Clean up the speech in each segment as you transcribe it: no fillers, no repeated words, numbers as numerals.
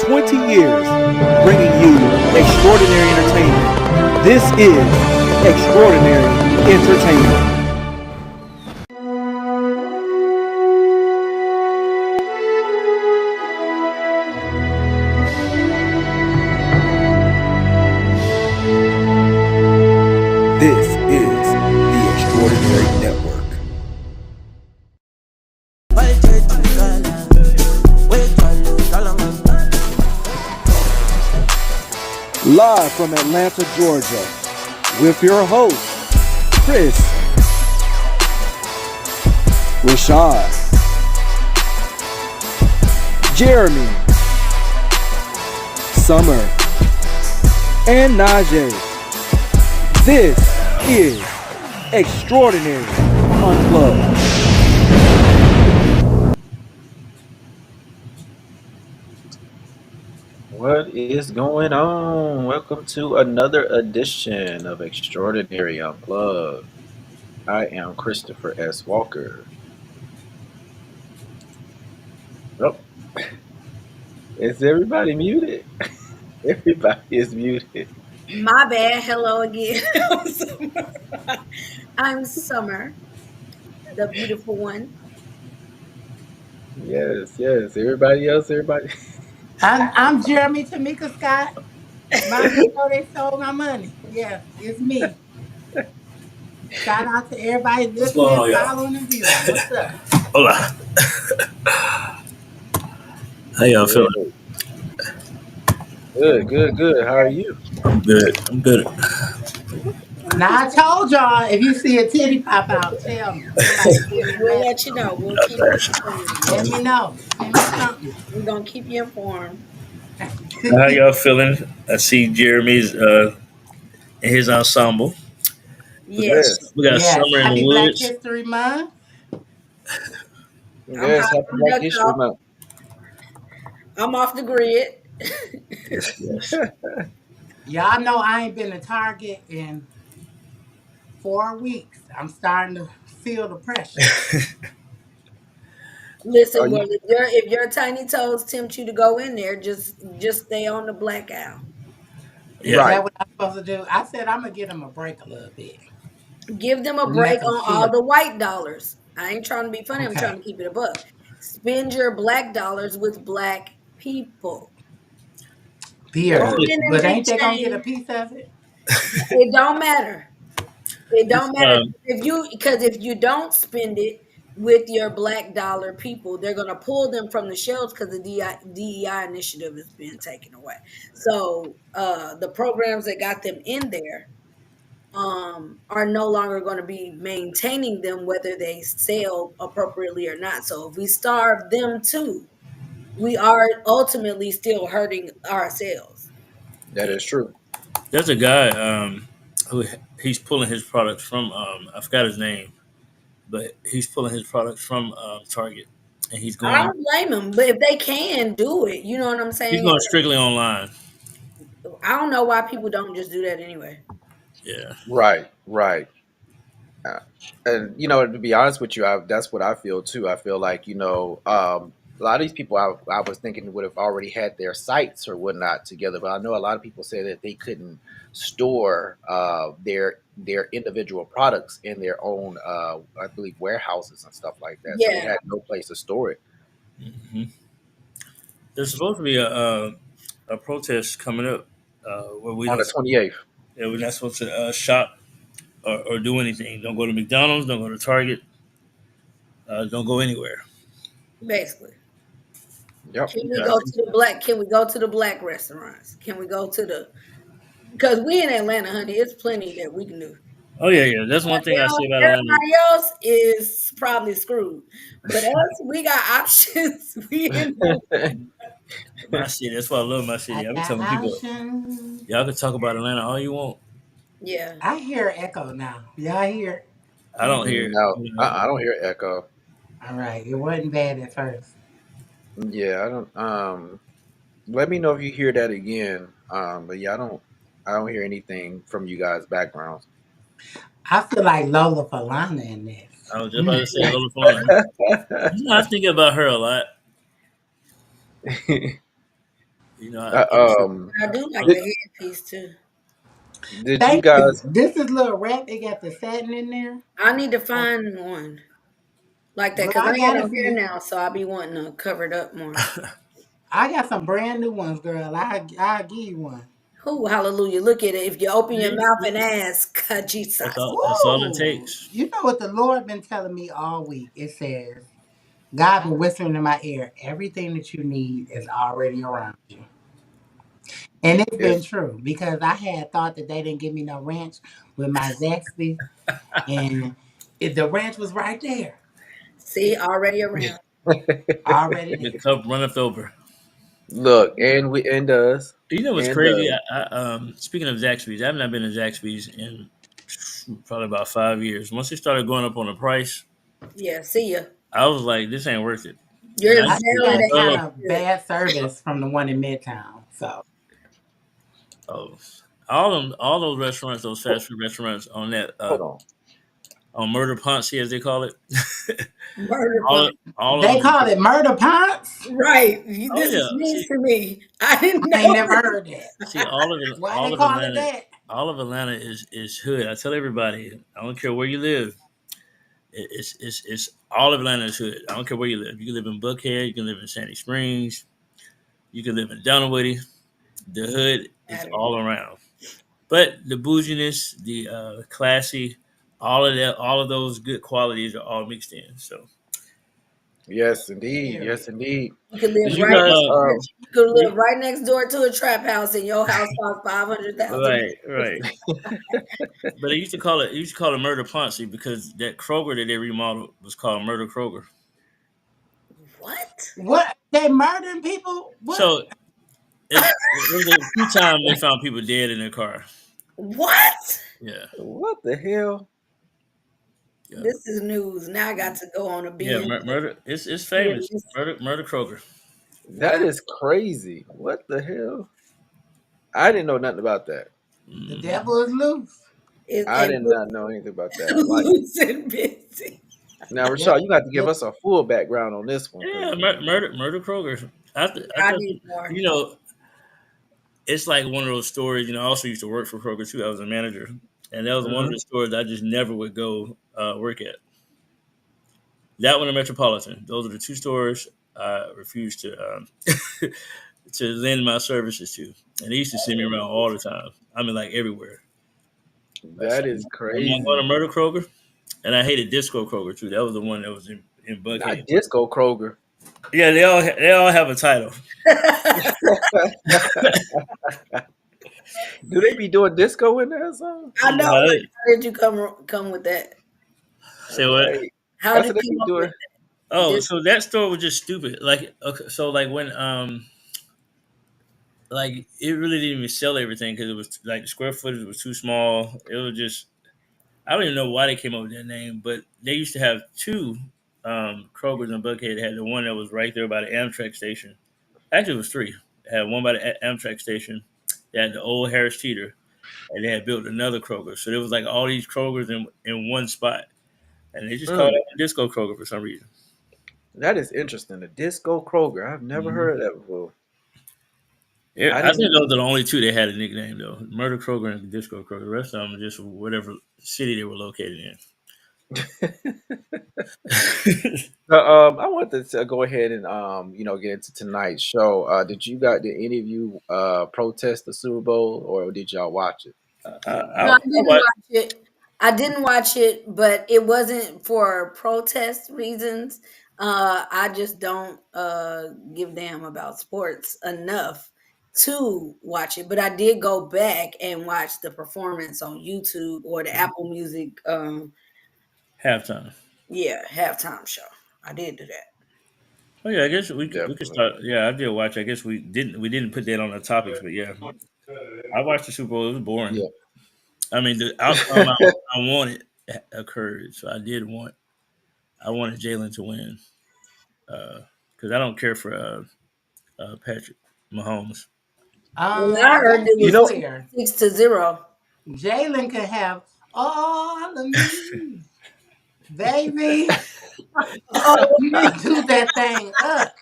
20 years, bringing you extraordinary entertainment. This is Extraordinary Entertainment. This is the Extraordinary Network. Live from Atlanta, Georgia, with your host, Chris, Rachàd, Jeremy, Summer, and Najee. This is Extraordinary Unplugged. What is going on? Welcome to another edition of Extraordinary Unplugged. I am Christopher S. Walker. Oh, is everybody muted? Everybody is muted. My bad. Hello again. I'm Summer, the beautiful one. Yes. Everybody else, everybody. I'm Jeremy Tamika Scott. They stole my money. Yeah, it's me. Shout out to everybody listening, following, and viewing. What's up? Hola. How y'all feeling? Good. How are you? I'm good. Now I told y'all, if you see a titty pop out, tell me. We'll let you know. We'll keep you informed. Let me know. Send me something. We're gonna keep you informed. How y'all feeling? I see Jeremy's in his ensemble. Yes. We got Summer in Happy the Black woods. History Month. Yes, happy Black History Month. I'm off the grid. Yes. Y'all know I ain't been to Target in 4 weeks. I'm starting to feel the pressure. Listen, well, if your tiny toes tempt you to go in there, just stay on the blackout. Yeah. Is that what I'm supposed to do? I said I'm gonna give them a break a little bit. Give them a break on all the white dollars. I ain't trying to be funny. I'm trying to keep it above. Spend your black dollars with black people. But ain't they gonna get a piece of it? It don't matter. It don't matter if you don't spend it with your black dollar people, they're gonna pull them from the shelves because the DEI initiative has been taken away. So the programs that got them in there are no longer going to be maintaining them, whether they sell appropriately or not. So if we starve them too, we are ultimately still hurting ourselves. That is true. There's a guy who he's pulling his products from I forgot his name, but he's pulling his products from Target, and he's going. I don't blame him, but if they can do it, you know what I'm saying. He's going strictly online. I don't know why people don't just do that anyway. Yeah. Right. And to be honest with you, that's what I feel too. I feel like a lot of these people I was thinking would have already had their sites or whatnot together, but I know a lot of people say that they couldn't store their individual products in their own, I believe, warehouses and stuff like that. Yeah. So they had no place to store it. Mm-hmm. There's supposed to be a protest coming up where we on the 28th. Yeah, we're not supposed to shop or do anything. Don't go to McDonald's. Don't go to Target. Don't go anywhere. Basically. Yep. Can we go to the black restaurants? Can we go to because we in Atlanta, honey, it's plenty that we can do. Oh yeah. That's one thing I say about Atlanta. Everybody else is probably screwed, but us, we got options. We in my city. That's why I love my city. I be telling people, y'all can talk about Atlanta all you want. Yeah, I hear echo now. Y'all hear? I don't hear. No, I don't hear echo. All right, it wasn't bad at first. Yeah, I don't. Let me know if you hear that again. But yeah, I don't hear anything from you guys' backgrounds. I feel like Lola Falana in this. I was just about to say Lola Falana. I think about her a lot. You know, I do like did, the headpiece too. did you Thank you. guys? This is little wrap. It got the satin in there. I need to find one like that Well, because I I ain't got got it no for hair you. now, so I be wanting to cover it up more. I got some brand new ones, girl. I'll give you one. Oh, hallelujah! Look at it. If you open your yeah, mouth and ask, Jesus. that's all it Woo! takes. You know what the Lord been telling me all week? It says, God been whispering in my ear, everything that you need is already around you. And it's been Yes, true because I had thought that they didn't give me no ranch with my Zaxby, and the ranch was right there, See, already around. already The there. cup runneth over. look, and does You know what's and crazy? does. Speaking of Zaxby's, I have not been to Zaxby's in probably about 5 years. Once it started going up on the price, Yeah, see ya. I was like, this ain't worth it. And You're I I just just exactly got the kind fell off. of good. bad service from the one in Midtown. So, Oh, all those restaurants, those fast food restaurants on that Hold on. on Murder Ponce, as they call it, Murder all punch. all of they them. call it murder punts. Right. Oh This yeah, is news see, to me. I didn't I ain't know never this. heard that. see, Why they call it that? All of Atlanta is hood. I tell everybody, I don't care where you live. It's all of Atlanta is hood. I don't care where you live. You can live in Buckhead, you can live in Sandy Springs, you can live in Dunwoody. The hood is Matter. all around. But the bouginess, the classy, all of that, all of those good qualities are all mixed in. So, Yes, indeed. Yes, Period. indeed. You could Did live you right guys? next door. You could live you- right next door to a trap house, and your house costs $500,000. right, right. But they used to call it Murder Ponce because that Kroger that they remodeled was called Murder Kroger. What? What? They murdering people? What? So it was a few times they found people dead in their car. What? Yeah, What the hell? yeah, This is news. Now I got to go on a yeah. binge. Murder. It's Yeah, famous. Murder Kroger. That wow. is crazy. What the hell? I didn't know nothing about that. The Hmm. devil is loose. I And did not know anything about that. Like loose and busy. now, Yeah. Rachàd, you got to give us a full background on this one, Yeah, because Murder Kroger. I I thought, need more. you know, it's like one of those stores. You know, I also used to work for Kroger too. I was a manager, and that was one of the stores I just never would go work at. That one and Metropolitan. Those are the two stores I refused to to lend my services to, and they used to send me around all the time. I mean, like everywhere. Like, so that is I'm not going crazy. to Murder Kroger, and I hated Disco Kroger too. That was the one that was in Not Buckhead. Disco Kroger. Yeah, they all have a title. Do they be doing disco in there or something? I know. No, Like, how did you come with that? say what? Right. How That's did what they you be come up with doing. Oh, this? so that store was just stupid. Like, okay, so like when like it really didn't even sell everything because it was like the square footage was too small. It was just I don't even know why they came up with that name, but they used to have two Kroger's in Buckhead. They had the one that was right there by the Amtrak station. Actually, it was three. They had one by the Amtrak station. They had the old Harris Teeter, and they had built another Kroger. So there was like all these Krogers in one spot, and they just called Mm, it Disco Kroger for some reason. that is interesting. The Disco Kroger. I've never Hmm. heard of that before. Yeah, I I didn't think those even. are the only two that had a nickname though. Murder Kroger and Disco Kroger. The rest of them are just whatever city they were located in. I wanted to go ahead and get into tonight's show. Did any of you protest the Super Bowl, or did y'all watch it? No, I didn't watch it. I didn't watch it, but it wasn't for protest reasons. I just don't give damn about sports enough to watch it. But I did go back and watch the performance on YouTube or the Apple Music. Halftime. Yeah, halftime show. I did do that. Oh yeah, I guess we could Definitely. start. Yeah, I did watch. I guess we didn't put that on the topics, but yeah, I watched the Super Bowl. It was boring. Yeah, I mean, the outcome I wanted occurred, so I wanted Jalen to win because I don't care for Patrick Mahomes. Well, I heard Let's it you be was know, 6-0. Jalen could have all of me, baby. Oh, You need to do that thing up.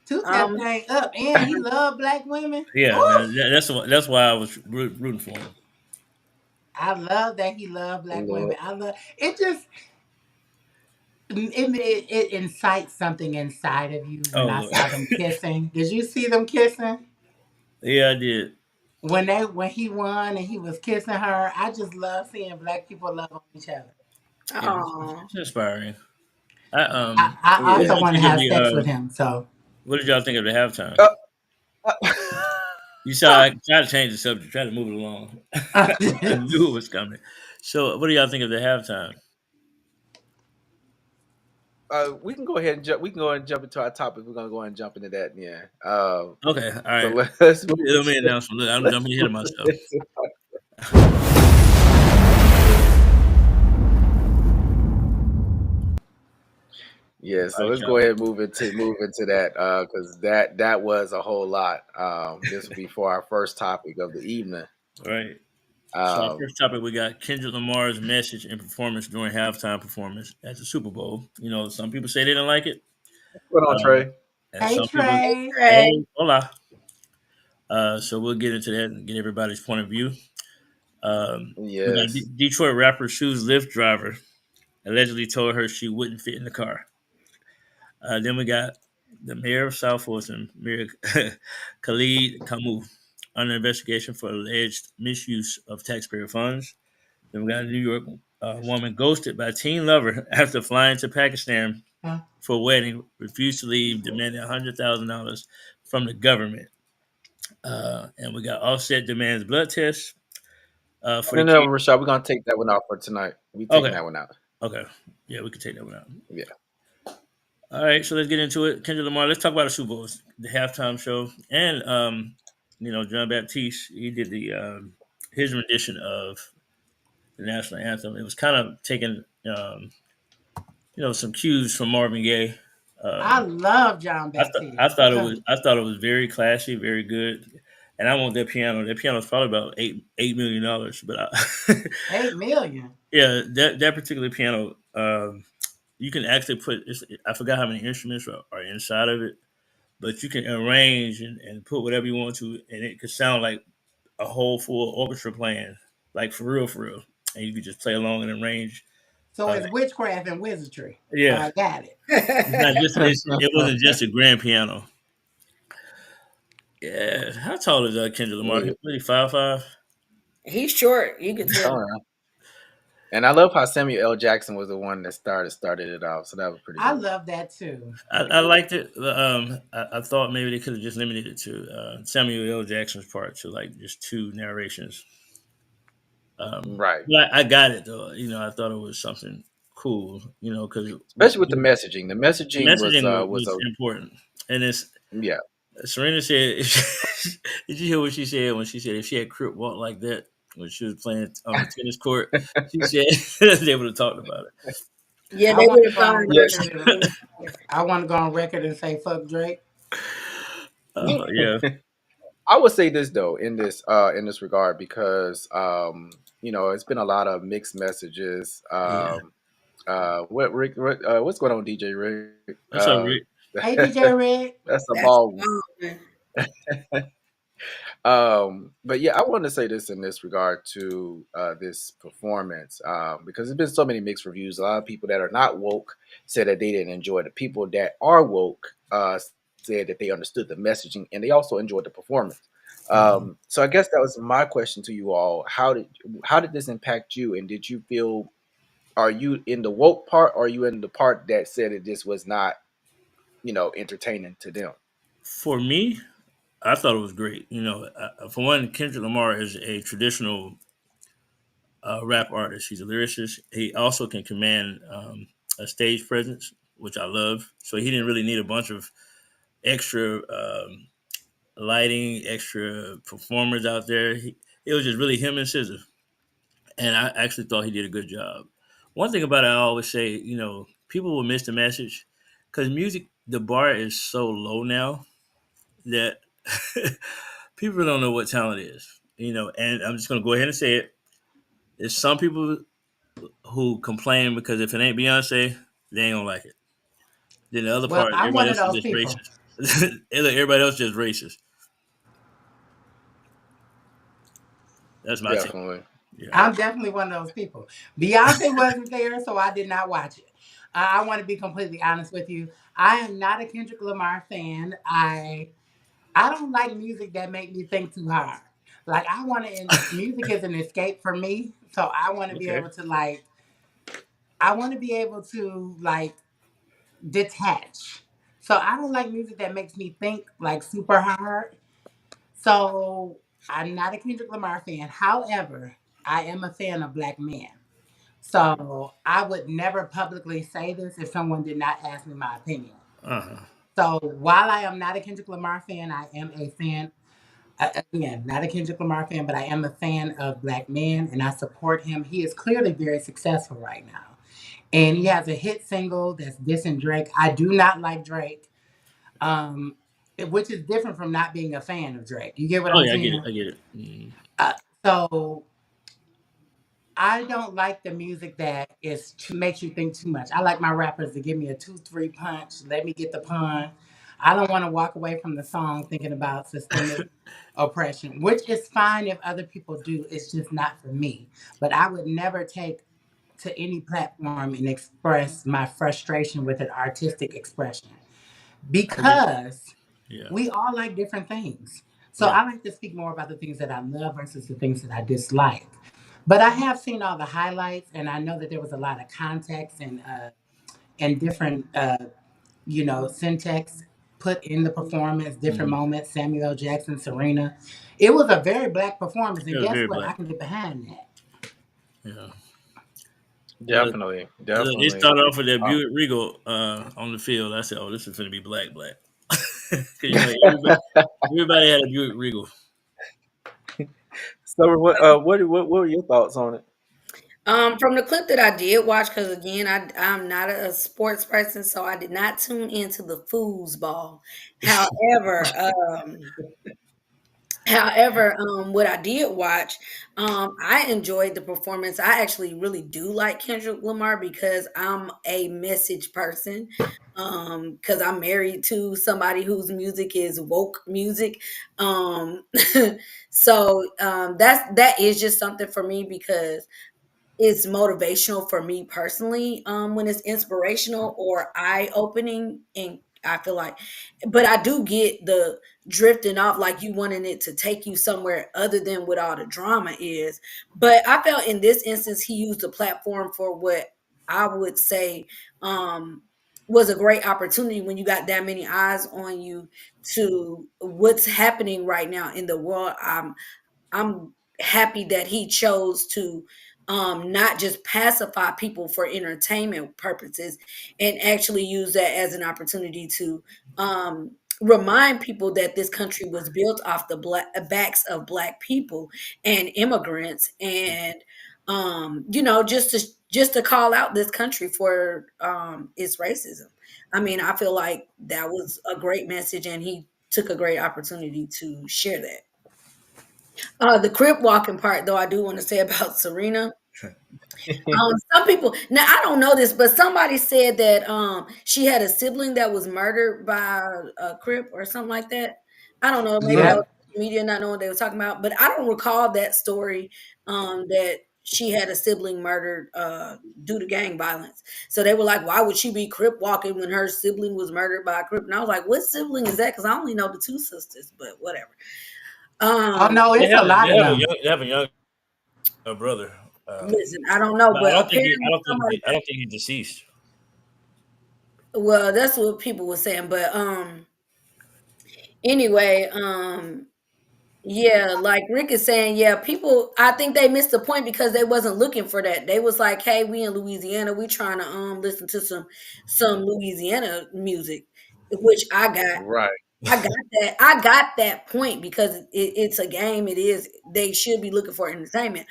Toot that Um, thing up, and he loved black women. Yeah, Ooh, that's why I was rooting for him. I love that he loved black women. Lord. I love it. Just it incites something inside of you when Oh I Lord. saw them kissing. Did you see them kissing Yeah, I did. when he won and he was kissing her? I just love seeing black people love on each other. Yeah, oh, it's inspiring. I I what did Yeah. also you want to think of have the sex with him. So what did y'all think of the halftime? Uh, You saw I tried to change the subject, try to move it along. I knew it was coming. So, what do y'all think of the halftime? we can go ahead and jump. We can go ahead and jump into our topic. We're gonna go ahead and jump into that. Yeah. Okay, all So right. let's move Let me into, announce. Look, I'm let's jumping ahead move of myself. into yeah. All So right, let's go y'all. ahead and move into that because that was a whole lot. This will be for our first topic of the evening. All right. So, our Um, first topic we got Kendrick Lamar's message and performance during halftime performance at the Super Bowl. You know, some people say they didn't like it, what's going on, uh, Trey? and hey some people, hey Trey, Trey. hey, hola. So we'll get into that and get everybody's point of view. We got Yes. Detroit rapper Shoes Lyft driver allegedly told her she wouldn't fit in the car. Then we got the mayor of South Fulton, Mayor Khalid Kamau, under investigation for alleged misuse of taxpayer funds. Then we got a New York woman ghosted by teen lover after flying to Pakistan huh? for a wedding, refused to leave, demanding $100,000 from the government. And we got Offset demands blood tests for No, the no, kid. Rashad, we're gonna take that one out for tonight. We taking Okay, that one out. okay, yeah, we can take that one out. Yeah. All right, so let's get into it. Kendrick Lamar. Let's talk about the Super Bowl, the halftime show, and John Baptiste. He did the his rendition of the national anthem. It was kind of taking some cues from Marvin Gaye. I Um, love John I Baptiste. thought it was very classy, very good, and I want that piano. That piano is probably about $8 million, but $8 million. yeah, that particular piano. You can actually I forgot how many instruments are inside of it, but you can arrange and put whatever you want to, and it could sound like a whole full orchestra playing, like for real, and you could just play along and arrange. So Uh, it's witchcraft and wizardry. yeah, I got it. it's not just it wasn't just a grand piano. Yeah, how tall is Kendrick Lamar? Yeah. He's really 5'5". He's short. You can tell. All right. And I love how Samuel L. Jackson was the one that started it off. So that was pretty I dope. love that too. I liked it. I thought maybe they could have just limited it to Samuel L. Jackson's part to like just two narrations. Right. But I got it though. I thought it was something cool. Because Especially with the messaging. The the messaging messaging was was a important, and it's yeah. Serena said. Did you hear what she said when she said if she had Crip walk like that when she was playing on the tennis court? She said they would have talked about it. Yeah, I they want would to have go on found Yes. record. I want to go on record and say fuck Drake. Yeah, I would say this though in this regard because it's been a lot of mixed messages. yeah. What Rick what's going on, DJ Rick? That's all right. Hey DJ Red. That's a that's ball. But yeah, I want to say this in this regard to this performance because there's been so many mixed reviews. A lot of people that are not woke said that they didn't enjoy it. The people that are woke said that they understood the messaging and they also enjoyed the performance. Mhm. So I guess that was my question to you all. How did this impact you? And did you feel are you in the woke part or are you in the part that said that this was not entertaining to them? For me, I thought it was great. For one, Kendrick Lamar is a traditional rap artist. He's a lyricist. He also can command a stage presence, which I love. So he didn't really need a bunch of extra lighting, extra performers out there. It was just really him and SZA, and I actually thought he did a good job. One thing about it, I always say, people will miss the message because music, the bar is so low now that people don't know what talent is. And I'm just gonna go ahead and say it. There's some people who complain because if it ain't Beyonce, they ain't gonna like it. Then the other Well, part, I'm everybody one of else is those just people. racist. Everybody else just racist. That's my take. Definitely. Yeah. I'm definitely one of those people. Beyonce wasn't there, so I did not watch it. I want to be completely honest with you. I am not a Kendrick Lamar fan. I don't like music that make me think too hard. Like I want to, music is an escape for me. So I want to be Okay. able to I want to be able to detach. So I don't like music that makes me think like super hard. So I'm not a Kendrick Lamar fan. However, I am a fan of black men. So I would never publicly say this if someone did not ask me my opinion. Uh-huh. So while I am not a Kendrick Lamar fan, I am a fan. Again, not a Kendrick Lamar fan, but I am a fan of black men and I support him. He is clearly very successful right now. And he has a hit single that's dissing Drake. I do not like Drake, um, which is different from not being a fan of Drake. You get what Oh I'm yeah, I get it. saying? I get it. Mm. Uh, so I don't like the music that makes you think too much. I like my rappers to give me a 2-3 punch. Let me get the pun. I don't want to walk away from the song thinking about systemic oppression, which is fine if other people do. It's just not for me. But I would never take to any platform and express my frustration with an artistic expression Okay. because Yeah. we all like different things. So Yeah. I like to speak more about the things that I love versus the things that I dislike. But I have seen all the highlights, and I know that there was a lot of context and different syntax put in the performance, different Mm-hmm. moments. Samuel L. Jackson, Serena. It was a very black performance, It and was guess very what? I black. can get behind that. Yeah. Look, Definitely. it Definitely. started off with that Uh, Buick Regal on the field. I said, "Oh, this is going to be black, black." Because everybody had a Buick Regal. So what were your thoughts on it? From the clip that I did watch, because again, I'm not a sports person, so I did not tune into the foosball. However, what I did watch, I enjoyed the performance. I actually really do like Kendrick Lamar because I'm a message person. Because I'm married to somebody whose music is woke music. Um, that is just something for me because it's motivational for me personally when it's inspirational or eye opening, and I feel like, but I do get the drifting off, like you wanting it to take you somewhere other than what all the drama is. But I felt in this instance he used the platform for what I would say um was a great opportunity when you got that many eyes on you to what's happening right now in the world. I'm happy that he chose to not just pacify people for entertainment purposes and actually use that as an opportunity to um, remind people that this country was built off the backs of black people and immigrants, and just to call out this country for its racism. I mean, I feel like that was a great message, and he took a great opportunity to share that. The crib walking part, though, I do want to say about Serena. Some people now I don't know this, but somebody said that she had a sibling that was murdered by a crip or something like that. I don't know. Maybe that Yep. was media not knowing what they were talking about, but I don't recall that story. That she had a sibling murdered due to gang violence. So they were like, "Why would she be crip walking when her sibling was murdered by a crip?" And I was like, "What sibling is that?" Because I only know the two sisters, but whatever. Oh Um, no, They it's have a a, lot they of have a them. young they have a young brother, Listen, I don't know, but but apparently somebody. I don't think he's deceased. Well, that's what people were saying, but anyway, yeah, like Rick is saying, yeah, people I think they missed the point because they wasn't looking for that. They was like, "Hey, we in Louisiana, we trying to listen to some Louisiana music," which right. I got that point because it's a game. It is they should be looking for entertainment,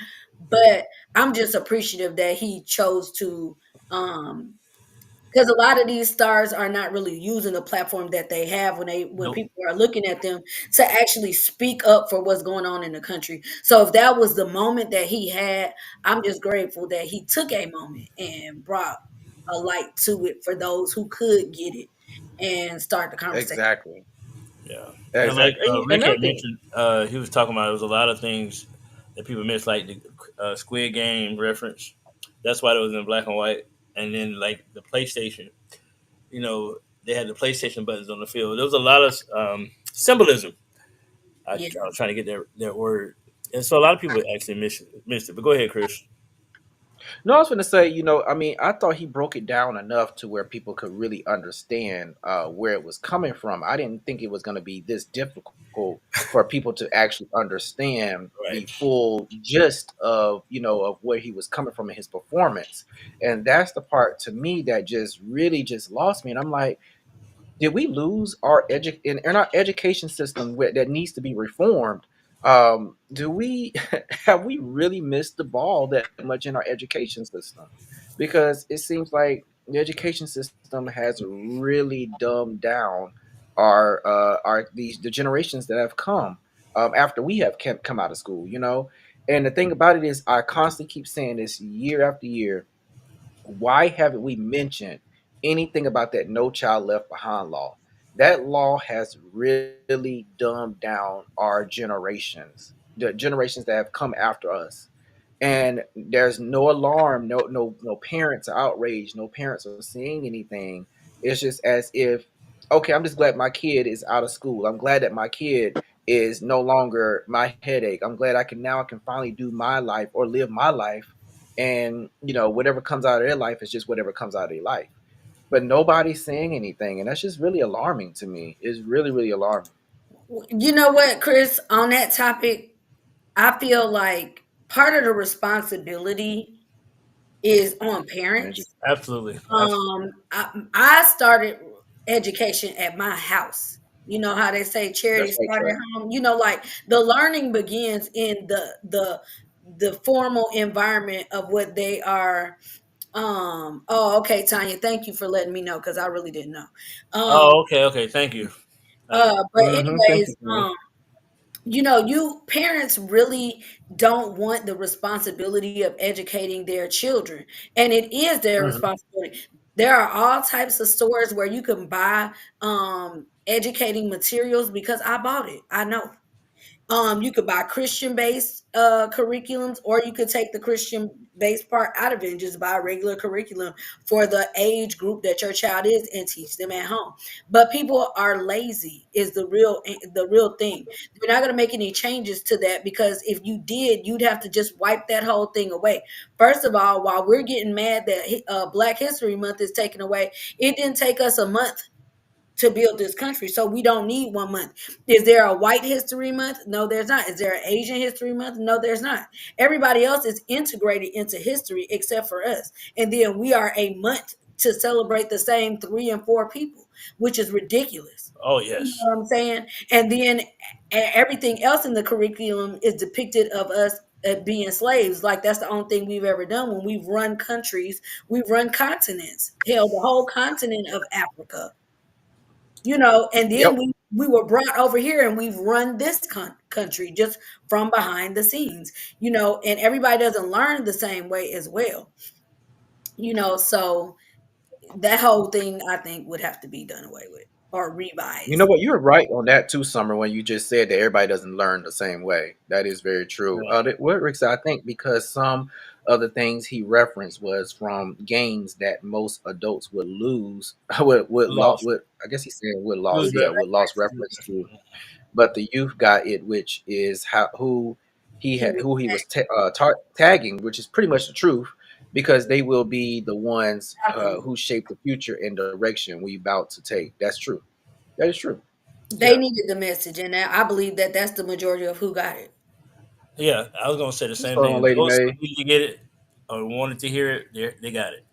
but I'm just appreciative that he chose to um because a lot of these stars are not really using the platform that they have when Nope. people are looking at them to actually speak up for what's going on in the country. So if that was the moment that he had, I'm just grateful that he took a moment and brought a light to it for those who could get it. and start the conversation. Exactly. Yeah, and like Exactly. And Rick another had thing, mentioned, he was talking about, there was a lot of things that people missed, like the Squid Game reference. That's why it was in black and white. And then like the PlayStation, you know, they had the PlayStation buttons on the field. There was a lot of symbolism. Yeah. I was trying to get that word, and so a lot of people actually missed it. But go ahead, Chris. no, I was going to say, I mean, I thought he broke it down enough to where people could really understand where it was coming from. I didn't think it was going to be this difficult for people to actually understand the Right. full gist of, of where he was coming from in his performance. And that's the part to me that just really just lost me. And I'm like, did we lose our in our education system that needs to be reformed? Do we have we really missed the ball that much in our education system? Because it seems like the education system has really dumbed down our the generations that have come after we have come out of school. And the thing about it is, I constantly keep saying this year after year, why haven't we mentioned anything about that No Child Left Behind law? That law has really dumbed down our generations, the generations that have come after us. And there's no alarm, no parents are outraged, no parents are seeing anything. It's just as if, okay, I'm just glad my kid is out of school. I'm glad that my kid is no longer my headache. I'm glad I can finally do my life or live my life, and whatever comes out of their life is just whatever comes out of their life. But nobody's saying anything, and that's just really alarming to me. It's really, really alarming. You know what, Chris? On that topic, I feel like part of the responsibility is on And parents. Absolutely. Absolutely. I started education at my house. You know how they say charity that's right, start at Trey. home. You know, like the learning begins in the formal environment of what they are. Oh, okay, Tanya, thank you for letting me know because I really didn't know. Um, Oh, okay, okay. Thank you. but Thank anyways, you, Trey. you parents really don't want the responsibility of educating their children, and it is their hmm responsibility. There are all types of stores where you can buy educating materials because I bought it. I know. You could buy Christian-based curriculums, or you could take the Christian-based part out of it and just buy a regular curriculum for the age group that your child is and teach them at home. But people are lazy is the real thing. They're not going to make any changes to that because if you did, you'd have to just wipe that whole thing away. First of all, while we're getting mad that Black History Month is taken away, it didn't take us a month to build this country. So we don't need 1 month. Is there a white history month? No, there's not. Is there an Asian history month? No, there's not. Everybody else is integrated into history except for us. And then we are a month to celebrate the same 3 and 4 people, which is ridiculous. Oh You know yes. what I'm saying? And then everything else in the curriculum is depicted of us being slaves. Like that's the only thing we've ever done when we've run countries, we've run continents. Hell, the whole continent of Africa, and then Yep. we were brought over here and we've run this country just from behind the scenes, and everybody doesn't learn the same way as well, so that whole thing I think would have to be done away with or You know revised. what? You're right on that too, Summer. When you just said that everybody doesn't learn the same way, that is very true. Right. What Rick said, I think, because some of the things he referenced was from games that most adults would lose, Lost. would I guess he said would Lose lost, yeah, would lost reference. reference to, but the youth got it, which is how He was who he was tagging, which is pretty much the truth, because they will be the ones absolutely. who shape the future and direction we about to take. That's true. That is true. They Yeah. needed the message, and I believe that that's the majority of who got it. Yeah. I was gonna say the What's same going on, thing. Lady Those who May? needed to get it or wanted to hear it, they got it.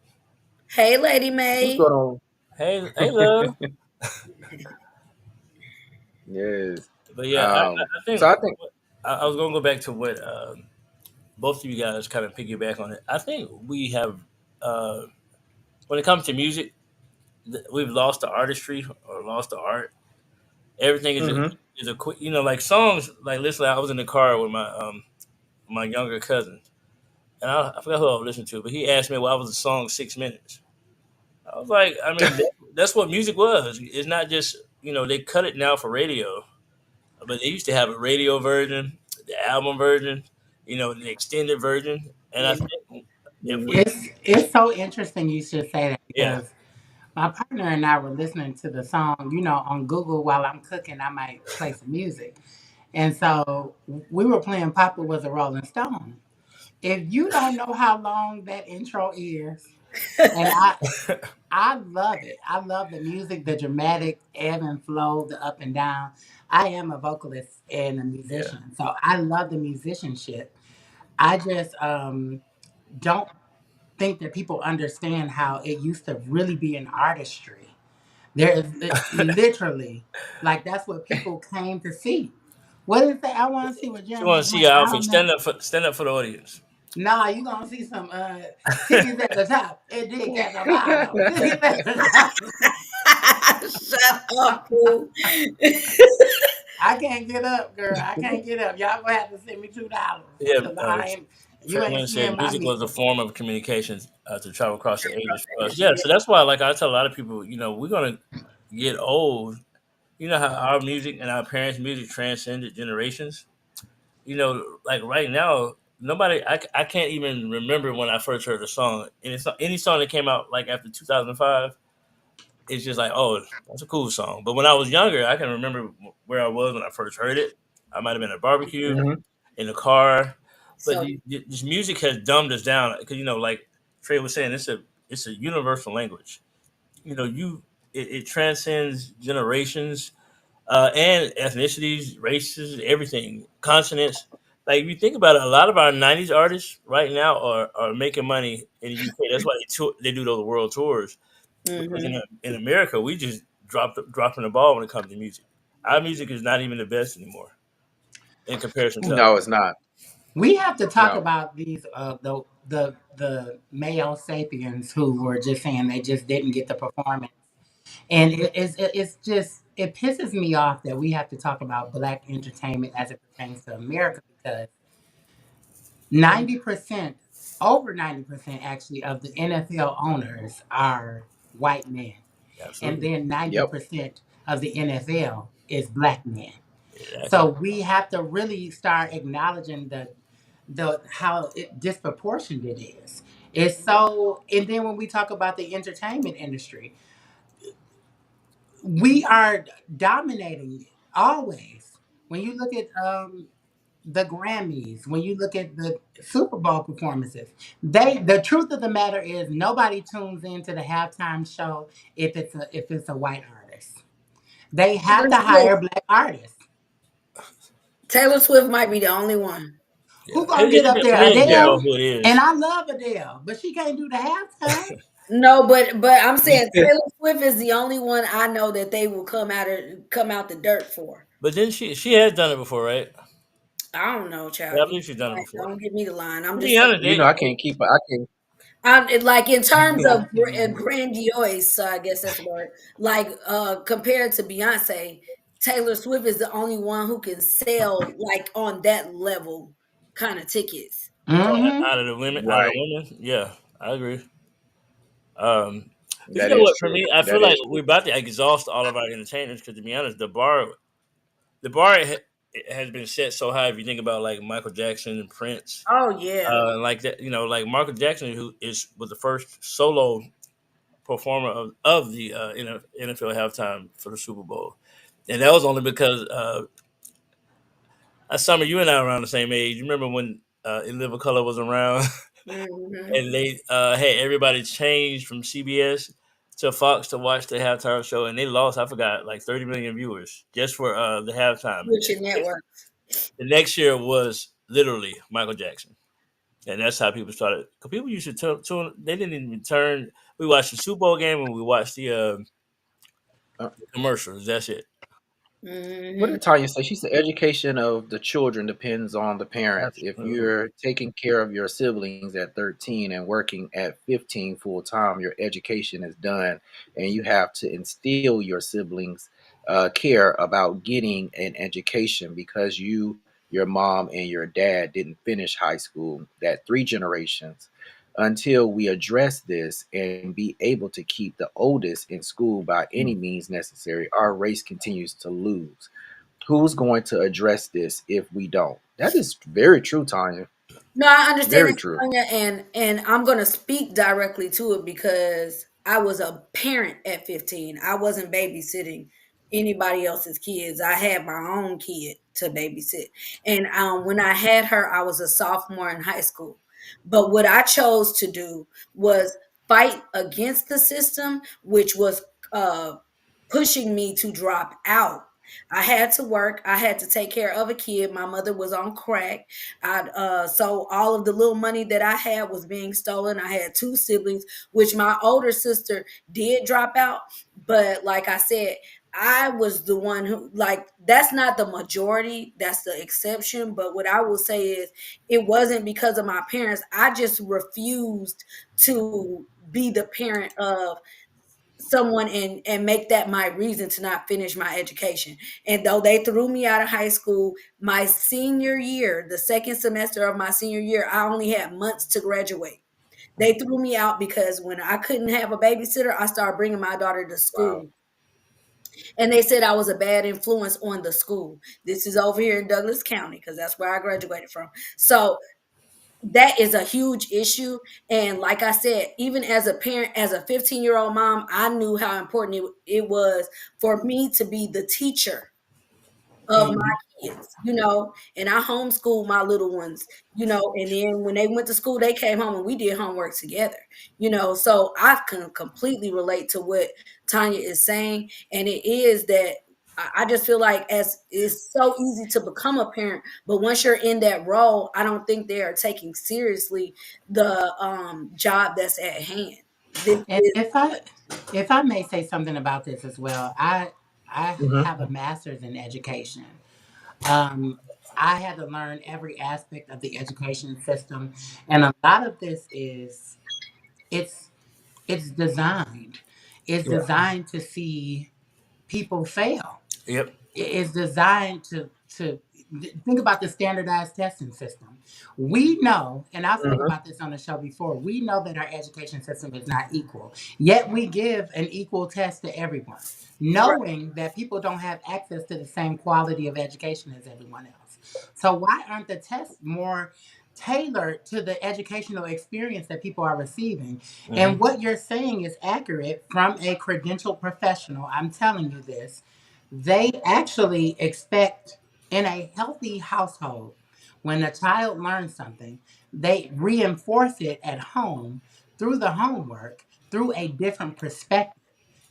Hey, Lady What's May. going on? Hey, hey, love. Yes. But yeah, I think So I think. I was gonna go back to what both of you guys kind of piggyback on it. I think we have, uh, when it comes to music, we've lost the artistry or lost the art. Everything Hmm. is a quick, like songs. Like listen, I was in the car with my younger cousin, and I forgot who I was listening to, but he asked me why was the song 6 minutes. I was like, I mean, that's what music was. It's not just they cut it now for radio, but they used to have a radio version, the album version, the extended version, and I Yeah. think if we It's so interesting you should say that yeah because my partner and I were listening to the song, on Google while I'm cooking. I might play some music, and so we were playing "Papa Was a Rolling Stone." If you don't know how long that intro is, and I love it. I love the music, the dramatic ebb and flow, the up and down. I am a vocalist and a yeah musician, so I love the musicianship. I just don't think that people understand how it used to really be an artistry. There is literally, like, that's what people came to see. What is that? I want to see what She Jeremy want to is see wearing. your I outfit. don't know. Stand up for the audience. Nah, you gonna see some titties at the top and dick at the bottom. Titties at the top. Shut up, fool. I can't get up, girl. I can't get up. Y'all gonna have to send me $2 Yeah, because I ain't. You ain't Franklin seeing said my music meat. was a form of communication to travel across the ages for us. Yeah, so that's why, like I tell a lot of people, we're gonna get old. You know how our music and our parents' music transcended generations. Like right now, nobody. I can't even remember when I first heard a song, and it's not, any song that came out like after 2005. It's just like, oh, that's a cool song. But when I was younger, I can remember where I was when I first heard it. I might have been at a barbecue, Hmm. in the car, but So this music has dumbed us down because like Trey was saying, it's a universal language. It transcends generations and ethnicities, races, everything, continents. Like if you think about it, a lot of our '90s artists right now are making money in the UK. That's why they do those world tours because mhm. in America we just dropping the ball when it comes to music. Our music is not even the best anymore in comparison to No, it's not. We have to talk No. about these the male sapiens who were just saying they just didn't get the performance, and it's just it pisses me off that we have to talk about black entertainment as it pertains to America because 90%, over 90% actually of the NFL owners are white men, and absolutely. then ninety Yep. percent of the NFL is black men. So Exactly. we have to really start acknowledging the how disproportionate it is. It's so, and then when we talk about the entertainment industry, we are dominating it always. When you look at the Grammys, when you look at the Super Bowl performances, the truth of the matter is nobody tunes into the halftime show if it's a white artist. They have Taylor to Swift. hire black artists. Taylor Swift might be the only one. Yeah, Who gonna get up for there? me, it depends Yeah. Adele? on who it And is. I love Adele, but she can't do the halftime. No, but I'm saying Taylor Swift is the only one I know that they will come out the dirt for. But then she has done it before, right? I don't know, Yeah, child. I believe she's done it before. Don't give me the line. I'm To just be saying. honest, I can't keep. I can. Like in terms of Yeah. grandiose, I guess that's the word. Like compared to Beyonce, Taylor Swift is the only one who can sell like on that level kind of tickets. Mm-hmm. Out of the Right. women, yeah, I agree. Um, but you That know is what? For true. me, I feel That like is true. we're about to exhaust all of our entertainers because, to be honest, the bar has been set so high. If you think about like Michael Jackson and Prince, Oh yeah. like that, like Michael Jackson, who was the first solo performer of the NFL halftime for the Super Bowl, and that was only because Summer, you and I are around the same age. You remember when In Living Color was around, Hmm. and they had everybody changed from CBS to Fox to watch the halftime show, and they lost. I forgot like 30 million viewers just for the halftime. Switching network. The next year was literally Michael Jackson, and that's how people started. Because people used to tune. They didn't even turn. We watched the Super Bowl game and we watched Uh, the commercials. That's it. what Hmm. did Tanya say? She said education of the children depends on the parents. If Absolutely. you're taking care of your siblings at 13 and working at 15 full time, your education is done, and you have to instill your siblings care about getting an education because your mom, and your dad didn't finish high school. That three generations. Until we address this and be able to keep the oldest in school by any means necessary, our race continues to lose. Who's going to address this if we don't? That is very true, Tanya. No, I understand Very that, true. Sonia, and I'm gonna speak directly to it because I was a parent at 15. I wasn't babysitting anybody else's kids. I had my own kid to babysit, and when I had her, I was a sophomore in high school. But what I chose to do was fight against the system, which was uh, pushing me to drop out. I had to work. I had to take care of a kid. My mother was on crack. So all of the little money that I had was being stolen. I had two siblings, which my older sister did drop out. But like I said, I was the one who, like, that's not the majority, that's the exception. But what I will say is, it wasn't because of my parents. I just refused to be the parent of someone and make that my reason to not finish my education. And though they threw me out of high school my senior year, the second semester of my senior year, I only had months to graduate. They threw me out because when I couldn't have a babysitter, I started bringing my daughter to Wow. school. And they said I was a bad influence on the school. This is over here in Douglas County because that's where I graduated from. So that is a huge issue. And like I said, even as a parent, as a 15-year-old mom, I knew how important it was for me to be the teacher of my Mhm. kids, and I homeschooled my little ones, and then when they went to school, they came home and we did homework together, so I can completely relate to what Tanya is saying. And it is that I just feel like, as it's so easy to become a parent, but once you're in that role, I don't think they are taking seriously the job that's at hand. This And is if I may say something about this as well, I have Hmm. a master's in education. Um, I had to learn every aspect of the education system, and a lot of this is it's it's designed. It's Yeah. designed to see people fail. Yep. It's designed to think about the standardized testing system. We know, and I've spoke Hmm. about this on the show before, we know that our education system is not equal. Yet we give an equal test to everyone, right. knowing that people don't have access to the same quality of education as everyone else. So why aren't the tests more tailored to the educational experience that people are receiving? And Hmm. what you're saying is accurate from a credentialed professional. I'm telling you this. They actually expect, in a healthy household, when a child learns something, they reinforce it at home through the homework, through a different perspective,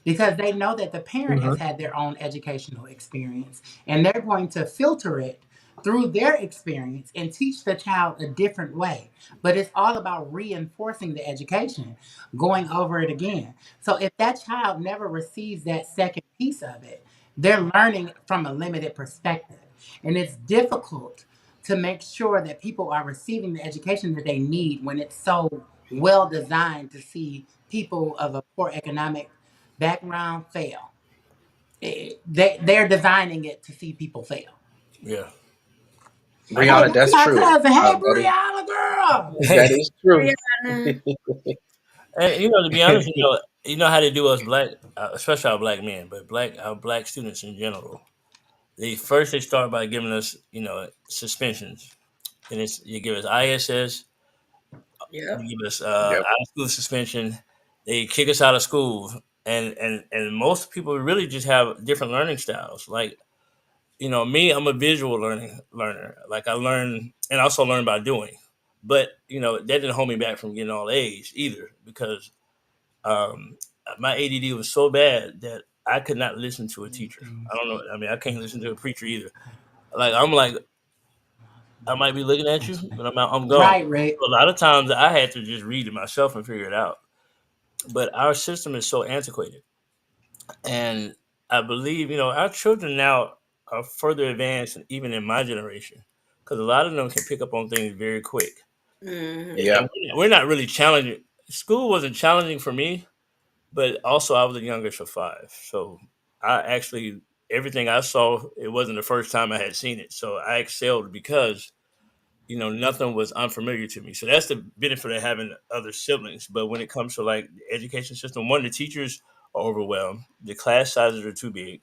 because they know that the parent has Hmm. had their own educational experience and they're going to filter it through their experience and teach the child a different way. But it's all about reinforcing the education, going over it again. So if that child never receives that second piece of it, they're learning from a limited perspective. And it's difficult to make sure that people are receiving the education that they need when it's so well designed to see people of a poor economic background fail. They're designing it to see people fail. Yeah. I Hey, know. Brianna, that's that's my true. cousin. Hey, That is Brianna, girl. that is true. Brianna. And to be honest, you know how they do us black, especially our black men, but our black students in general. They start by giving us, suspensions, and you give us ISS, Yep. you give us Yep. out of school suspension. They kick us out of school, and most people really just have different learning styles. Like, me, I'm a visual learner. Like, I learn and also learn by doing. But that didn't hold me back from getting all A's either, because um, my ADD was so bad that I could not listen to a teacher. I don't know. I mean, I can't listen to a preacher either. Like, I might be looking at you, but I'm gone. Right, Rick. So a lot of times I had to just read it myself and figure it out. But our system is so antiquated, and I believe our children now are further advanced, even in my generation, because a lot of them can pick up on things very quick. Hmm. Yeah. And we're not really challenging. School wasn't challenging for me, but also I was the youngest of five, so I actually everything I saw, it wasn't the first time I had seen it, so I excelled because nothing was unfamiliar to me. So that's the benefit of having other siblings. But when it comes to like the education system, one, the teachers are overwhelmed, the class sizes are too big.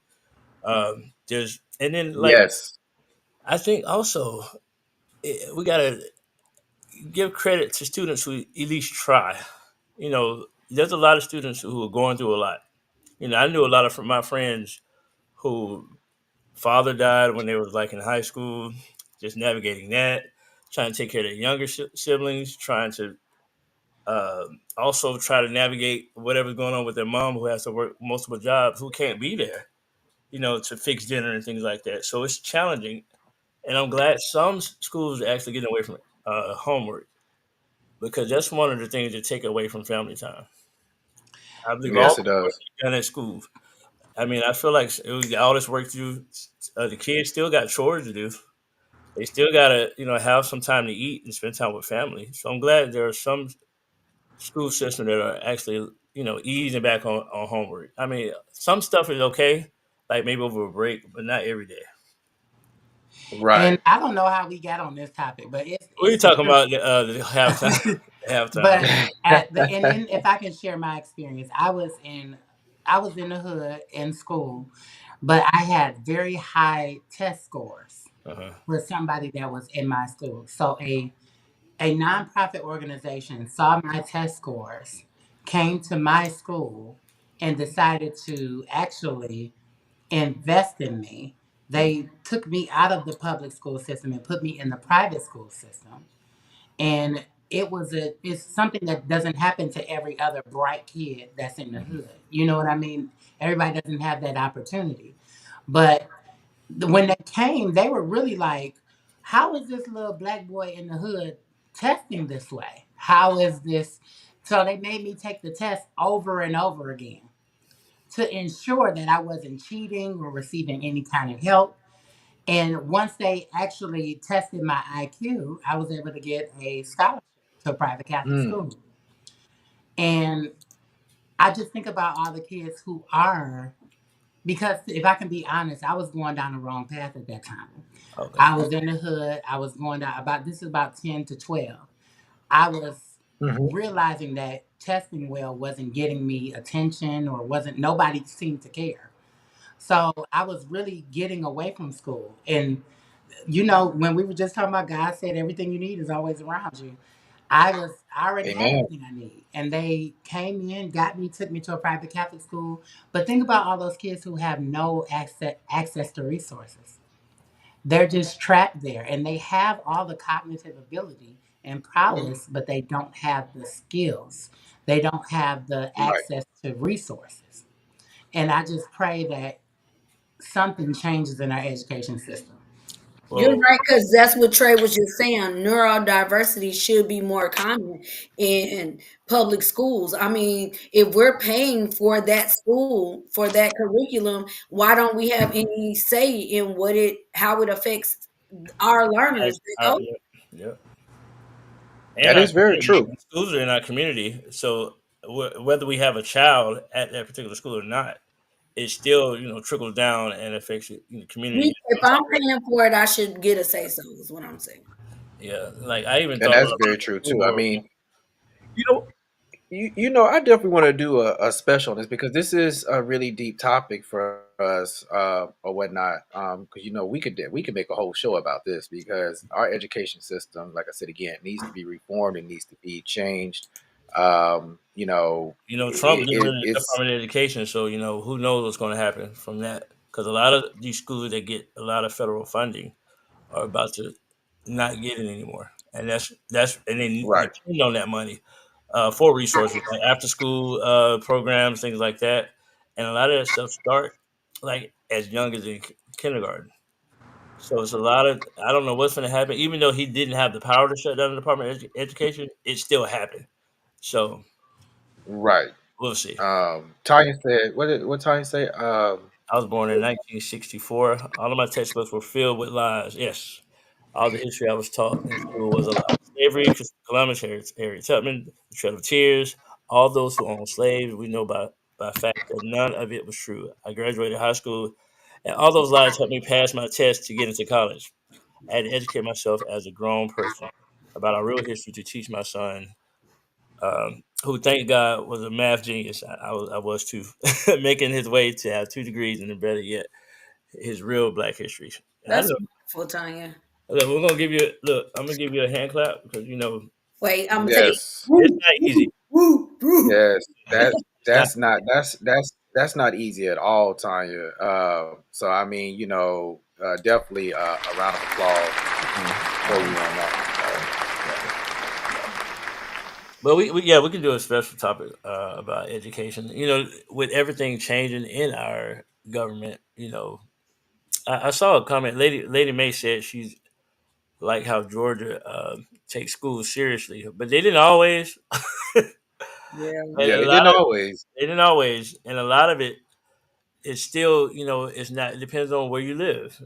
There's and then like Yes. I think also we gotta give credit to students who at least try. There's a lot of students who are going through a lot. I knew a lot of my friends who father died when they was like in high school, just navigating that, trying to take care of their younger siblings, trying to also try to navigate whatever's going on with their mom who has to work multiple jobs, who can't be there, to fix dinner and things like that. So it's challenging, and I'm glad some schools are actually getting away from homework because that's one of the things that take away from family time. I believe all Yes, it the work does. is done at school. I mean, I feel like all this work to do. The kids still got chores to do. They still gotta, have some time to eat and spend time with family. So I'm glad there are some school systems that are actually, easing back on homework. I mean, some stuff is okay, like maybe over a break, but not every day. Right. And I don't know how we got on this topic, but We were it's the talking truth. about the halftime. Halftime. But at the and then if I can share my experience, I was in the hood in school, but I had very high test scores Uh-huh. for somebody that was in my school. So a nonprofit organization saw my test scores, came to my school, and decided to actually invest in me. They took me out of the public school system and put me in the private school system. And it's something that doesn't happen to every other bright kid that's in the Mhm. hood. You know what I mean? Everybody doesn't have that opportunity. But when they came, they were really like, how is this little black boy in the hood testing this way? How is this? So they made me take the test over and over again to ensure that I wasn't cheating or receiving any kind of help. And once they actually tested my IQ, I was able to get a scholarship to a private Catholic Mm. school. And I just think about all the kids who are, because if I can be honest, I was going down the wrong path at that time. Okay. I was in the hood. I was going down this is about 10 to 12. I was Hmm. realizing that testing well wasn't getting me attention or nobody seemed to care. So I was really getting away from school. And when we were just talking about God said everything you need is always around you. I already had Amen. everything I need. And they came in, got me, took me to a private Catholic school. But think about all those kids who have no access to resources. They're just trapped there and they have all the cognitive ability and prowess, but they don't have the skills. They don't have the Right. access to resources. And I just pray that something changes in our education system. You're Well, right, because that's what Trey was just saying. Neurodiversity should be more common in public schools. I mean, if we're paying for that school, for that curriculum, why don't we have any say in how it affects our learners that go? yeah, yeah. And That our is very community. true. The schools are in our community, so whether we have a child at that particular school or not, it still trickles down and affects the community. If I'm paying for it, I should get a say so, is what I'm saying. Yeah, like I even And thought that's about very true school too. I board. mean, you know, I definitely want to do a special on this because this is a really deep topic for us, or whatnot. Because we could make a whole show about this because our education system, like I said again, needs to be reformed. It needs to be changed. Trump It, liberated the it's Department of Education, so who knows what's going to happen from that? Because a lot of these schools that get a lot of federal funding are about to not get it anymore, and that's and they right, depend on that money for resources like after school programs, things like that, and a lot of that stuff start like as young as in kindergarten. So it's a lot of I don't know what's going to happen. Even though he didn't have the power to shut down the Department of Education, it still happened. So right. we'll see. Tanya said, what Tanya say? I was born in 1964. All of my textbooks were filled with lies. Yes, all the history I was taught in school was a lie. Slavery, Columbus, Harriet Tubman, the Trail of Tears, all those who owned slaves, we know by fact that none of it was true. I graduated high school, and all those lies helped me pass my test to get into college. I had to educate myself as a grown person about our real history to teach my son, who thank God was a math genius. I was too, making his way to have 2 degrees and then better yet, his real Black history. And I That's know. wonderful, Tanya. Look, we're gonna give you look. I'm gonna give you a hand clap because Wait, I'm gonna say Yes, it's woo, not easy. woo, woo, woo. yes. That It's not. that's not easy at all, Tanya. So I mean, definitely a round of applause for you on that. But we can do a special topic about education. With everything changing in our government, I saw a comment. Lady May said she's like how Georgia takes schools seriously, but they didn't always. Yeah. And Yeah, a they lot didn't of always. they didn't always, and a lot of it is still, it's not. It depends on where you live.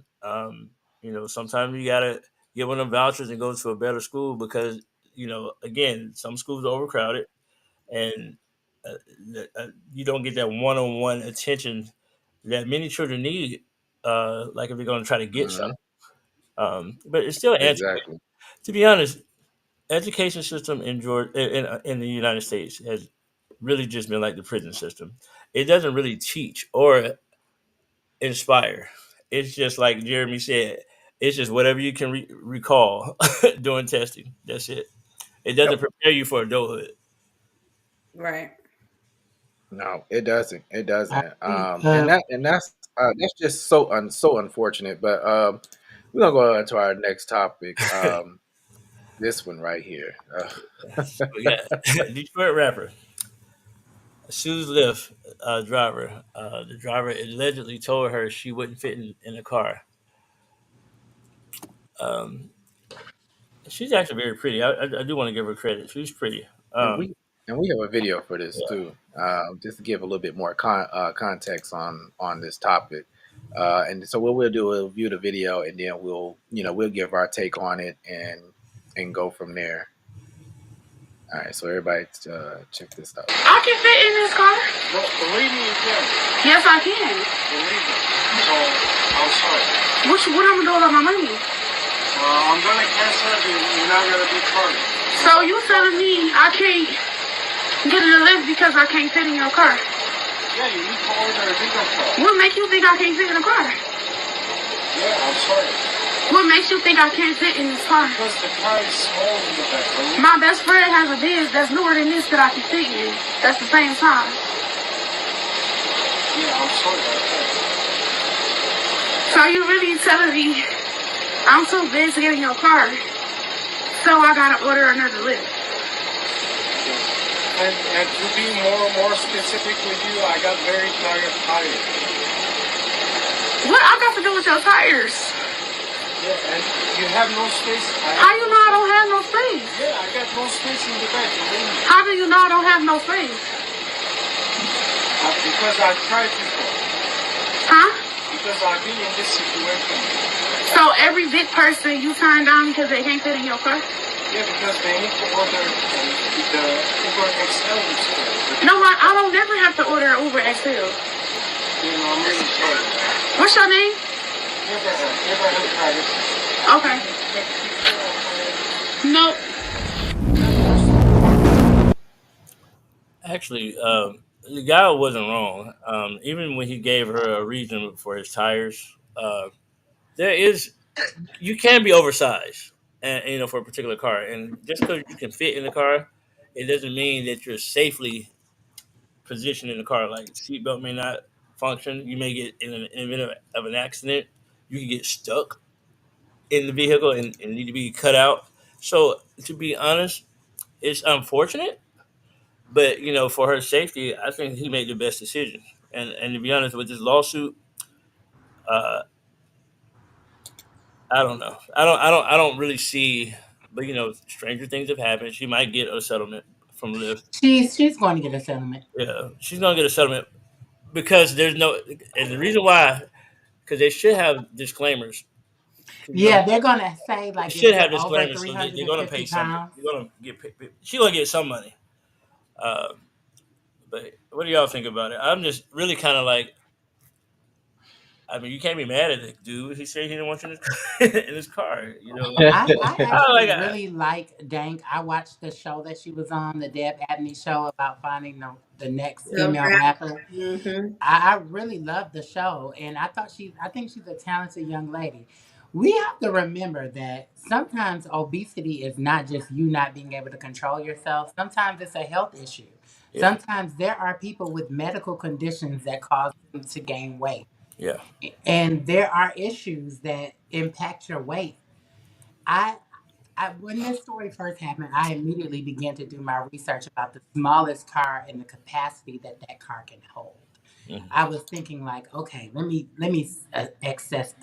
Sometimes you gotta get one of them vouchers and go to a better school because again, some schools are overcrowded and uh, you don't get that one-on-one attention that many children need. Like if they're going to try to get Hmm. something, but it's still antiquated. Exactly. To be honest, education system in Georgia, in the United States has really just been like the prison system. It doesn't really teach or inspire. It's just like Jeremy said. It's just whatever you can recall during testing. That's it. It doesn't Yep. prepare you for adulthood. Right. No, it doesn't. It I doesn't. agree. That's just so unfortunate. But we're gonna go on to our next topic. This one right here. So we got Detroit rapper Sue's Lyft driver. The driver allegedly told her she wouldn't fit in the car. Um, she's actually very pretty. I do want to give her credit. She's pretty. and Um, we have a video for this yeah. too, just to give a little bit more context on this topic. And so what we'll do, we'll view the video, and then we'll give our take on it and go from there. All right, so everybody, check this out. I can fit in this car. No, believe me, you can. Yes, I can. Believe me. So, I'm sorry. What I'm gonna do about my money? I'm gonna cancel it. You're not gonna be charged. So you telling me I can't get in the lift because I can't fit in your car? Yeah, you need to order a bigger car. What makes you think I can't fit in the car? Yeah, I'm sorry. What makes you think I can't fit in this car? Because the car is small in the back. My best friend has a Biz that's newer than this that I can fit in. That's the same size. Yeah, I'm sorry about that. So you really telling me I'm too big to get in your car, so I gotta order another lift? And to be more specific with you, I got very tired tires. What I got to do with your tires? Yeah, and you have no space. How you know I don't have no space? Yeah, I got no space in the back. How do you know I don't have no space? Because I tried before. Huh? Because I've been in this situation. So every big person you turn down because they can't fit in your car? Yeah, because they need to order the Uber XL instead. No, I don't never have to order Uber XL. I'm really sorry. What's your name? Okay. Nope. Actually, the guy wasn't wrong. Even when he gave her a reason for his tires, there is you can be oversized, and for a particular car, and just because you can fit in the car, it doesn't mean that you're safely positioned in the car. Like seatbelt may not function. You may get in an event of an accident. You can get stuck in the vehicle and need to be cut out. So to be honest, it's unfortunate, but for her safety, I think he made the best decision. And to be honest, with this lawsuit, uh, I don't know. I don't really see. But stranger things have happened. She might get a settlement from Lyft. She's going to get a settlement. Yeah, she's gonna get a settlement because there's no. And the reason why, because they should have disclaimers. Yeah, they're going to say They like if should have you're over disclaimers, so they're gonna pay 350 something. pounds. They're gonna get. She's gonna get some money. Uh, but what do y'all think about it? I'm just really kind of like I mean, you can't be mad at the dude. He said he didn't want you in his car. You know, I I actually like really like Dank. I watched the show that she was on, the Deb Abney show about finding the next The female rap. rapper. Mm-hmm. I really loved the show, and I think she's a talented young lady. We have to remember that sometimes obesity is not just you not being able to control yourself. Sometimes it's a health issue. yeah, Sometimes there are people with medical conditions that cause them to gain weight. yeah, And there are issues that impact your weight. I when this story first happened, I immediately began to do my research about the smallest car and the capacity that that car can hold. mhm, I was thinking like, okay, let me assess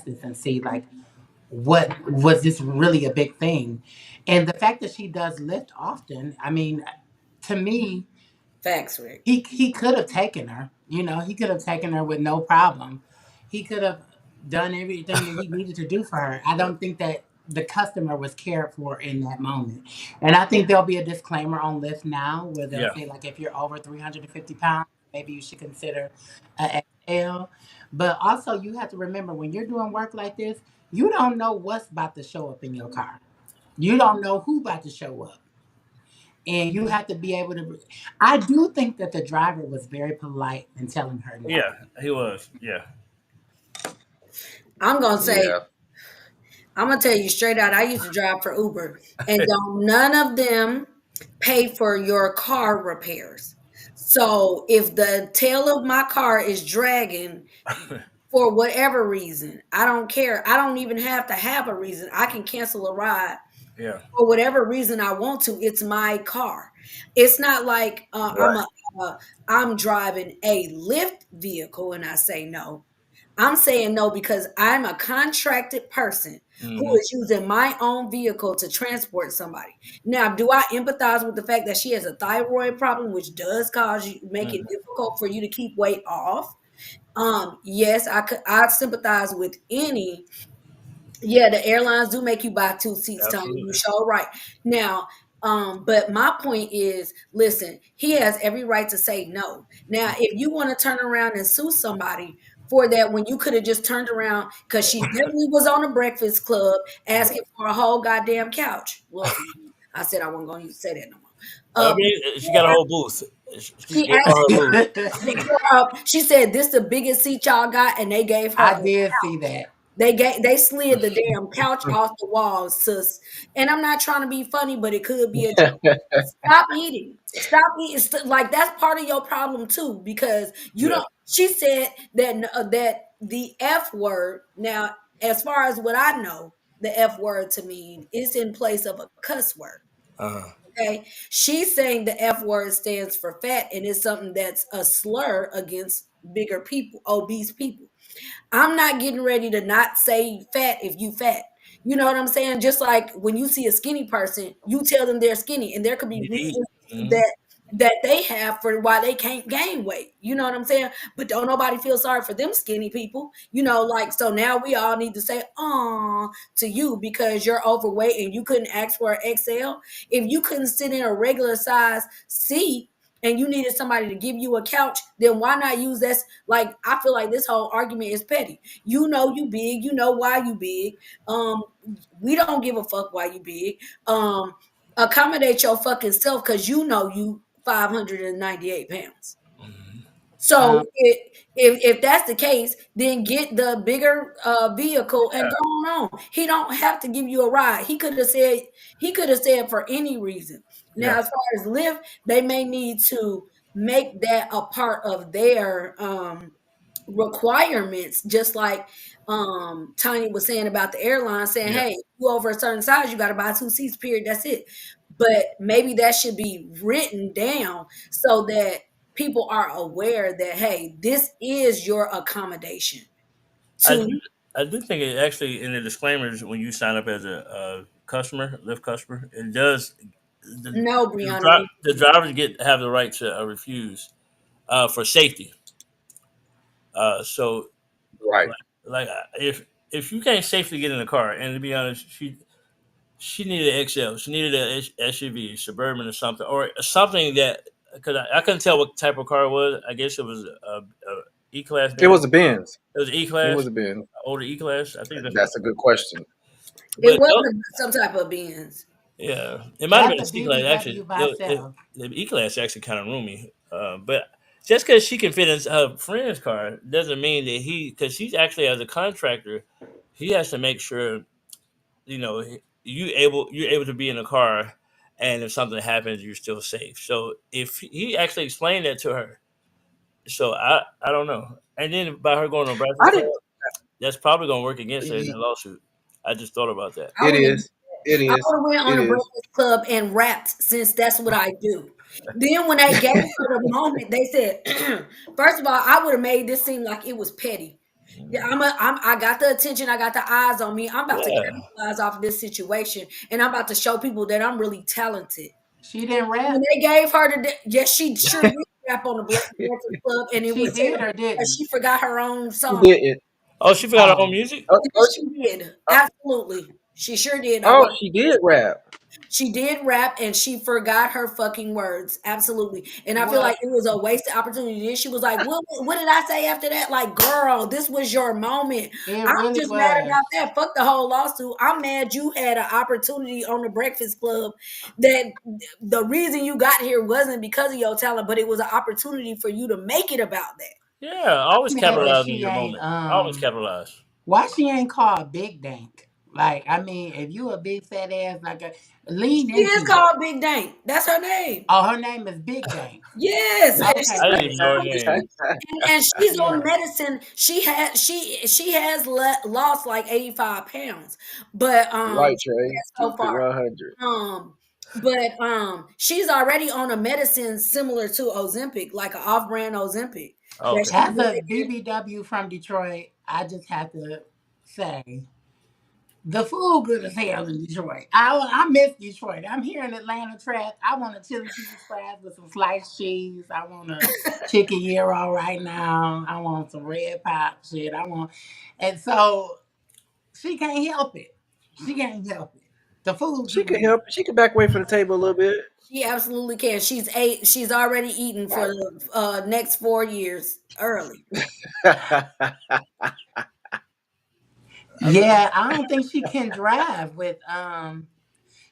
this and see like what was this really a big thing, and the fact that she does lift often. I mean, to me, Facts, Rick. he could have taken her. You know, he could have taken her with no problem. He could have done everything that he needed to do for her. I don't think that the customer was cared for in that moment. And I think there'll be a disclaimer on Lyft now where they'll yeah, say like if you're over 350 pounds, maybe you should consider a XL. But also you have to remember when you're doing work like this, you don't know what's about to show up in your car. You don't know who about to show up, and you have to be able to. I do think that the driver was very polite in telling her no. yeah. He was, yeah, I'm gonna say, Yeah. I'm gonna tell you straight out. I used to drive for Uber, and don't none of them pay for your car repairs. So if the tail of my car is dragging for whatever reason, I don't care. I don't even have to have a reason. I can cancel a ride yeah, for whatever reason I want to. It's my car. It's not like Right. I'm driving a Lyft vehicle and I say no. I'm saying no because I'm a contracted person who hmm, is using my own vehicle to transport somebody. Now, do I empathize with the fact that she has a thyroid problem, which does cause you make it hmm, difficult for you to keep weight off? Yes, I sympathize with any. Yeah, the airlines do make you buy two seats, Tony. You absolutely, sure right. Now, but my point is, listen, he has every right to say no. Now, if you want to turn around and sue somebody for that when you could have just turned around, because she definitely was on a Breakfast Club yeah. asking for a whole goddamn couch. Look, I said I wasn't going to say that no more. I Uh, mean, she got a whole booth. She she gave her asked, booth. she said, "This the biggest seat y'all got," and they gave her I a did see couch. that. They slid the damn couch off the walls, sis. And I'm not trying to be funny, but it could be a joke. Stop eating. Stop eating. Like that's part of your problem too, because you Yeah, don't. She said that that the F word. Now, as far as what I know, the F word to me is in place of a cuss word. uh-huh. Okay, she's saying the F word stands for fat, and it's something that's a slur against bigger people, obese people. I'm not getting ready to not say fat if you fat. You know what I'm saying? Just like when you see a skinny person, you tell them they're skinny, and there could be You need to eat. reasons Hmm. that they have for why they can't gain weight. You know what I'm saying? But don't nobody feel sorry for them skinny people. You know, like so now we all need to say "aw" to you because you're overweight and you couldn't ask for an XL. If you couldn't sit in a regular size seat and you needed somebody to give you a couch, then why not use that? Like I feel like this whole argument is petty. You know you big, you know why you big. Um, we don't give a fuck why you big. Accommodate your fucking self because you know you 598 pounds. Hmm. So um, if that's the case, then get the bigger vehicle and go on. He don't have to give you a ride. He could have said for any reason. Yeah, Now, as far as Lyft, they may need to make that a part of their requirements, just like Tanya was saying about the airline saying, yeah. hey, you over a certain size, you got to buy two seats, period. That's it. But maybe that should be written down so that people are aware that, hey, this is your accommodation I to do. I do think it actually in the disclaimers when you sign up as a customer, Lyft customer, it does. know, Brianna. The drivers have the right to refuse for safety. So Right. if you can't safely get in the car, and to be honest, she needed an XL, she needed a SUV, suburban or something, or something that because I couldn't tell what type of car it was. I guess it was E-Class It Benz. was a Benz. It was It E-Class, was a Benz. older E-Class. I think that's what. That's a good question. It But no, wasn't some type of Benz. yeah, it might have been That's a a C-Class BBW actually. by itself. The E-Class actually kind of roomy. But just because she can fit in her friend's car doesn't mean that because she's actually as a contractor, he has to make sure you're able to be in a car, and if something happens, you're still safe. So if he actually explained that to her, so I don't know. And then by her going to I Breakfast Club, didn't. that's probably going to work against her in that lawsuit. I just thought about that. I It would have is. It I is. would have went on It a is. Breakfast Club and rapped since that's what I do. Then when they gave her the moment, they said, first of all, I would have made this seem like it was petty. Yeah, I got the attention, I got the eyes on me. I'm about to Yeah. capitalize off of this situation, and I'm about to show people that I'm really talented. She didn't When rap. they gave her yes, she sure did rap on the Breakfast Club, and it She was did terrible or because didn't? she forgot her own She song. didn't. Oh, she forgot her own Oh, music. Oh, oh, Yes, she did. oh, Absolutely. She sure did. I oh, watched. she did rap. She did rap and she forgot her fucking words. Absolutely. And I feel well, like it was a wasted opportunity. Then she was like, what did I say after that? Like, girl, this was your moment. it I'm really just mad was. about that. Fuck the whole lawsuit. I'm mad you had an opportunity on the Breakfast Club that the reason you got here wasn't because of your talent, but it was an opportunity for you to make it about that. Yeah, always I'm mad that capitalize on she your ain't moment. Always capitalize. why she ain't called Big Dank? Like, I mean, if you a big fat ass, like lean She is into it. called Big Dank. That's her name. Oh, her name is Big Dank. Yes. And Okay, I didn't even good. know her name. and she's on Yeah. medicine. She has lost like 85 pounds, but Right, Trey. so Keep it far, 100. um, but she's already on a medicine similar to Ozempic, like an off-brand Ozempic Oh, that okay. she's As been a taking. BBW from Detroit, I just have to say the food good as hell in Detroit. I miss Detroit. I'm here in Atlanta trap. I want a chili cheese fries with some sliced cheese. I want a chicken gyro right now. I want some red pop shit. And so she can't help it. She can't help it. The food She too could good. help. She could back away from the table a little bit. She absolutely can. She's already eaten for the next 4 years early. Yeah, I don't think she can drive with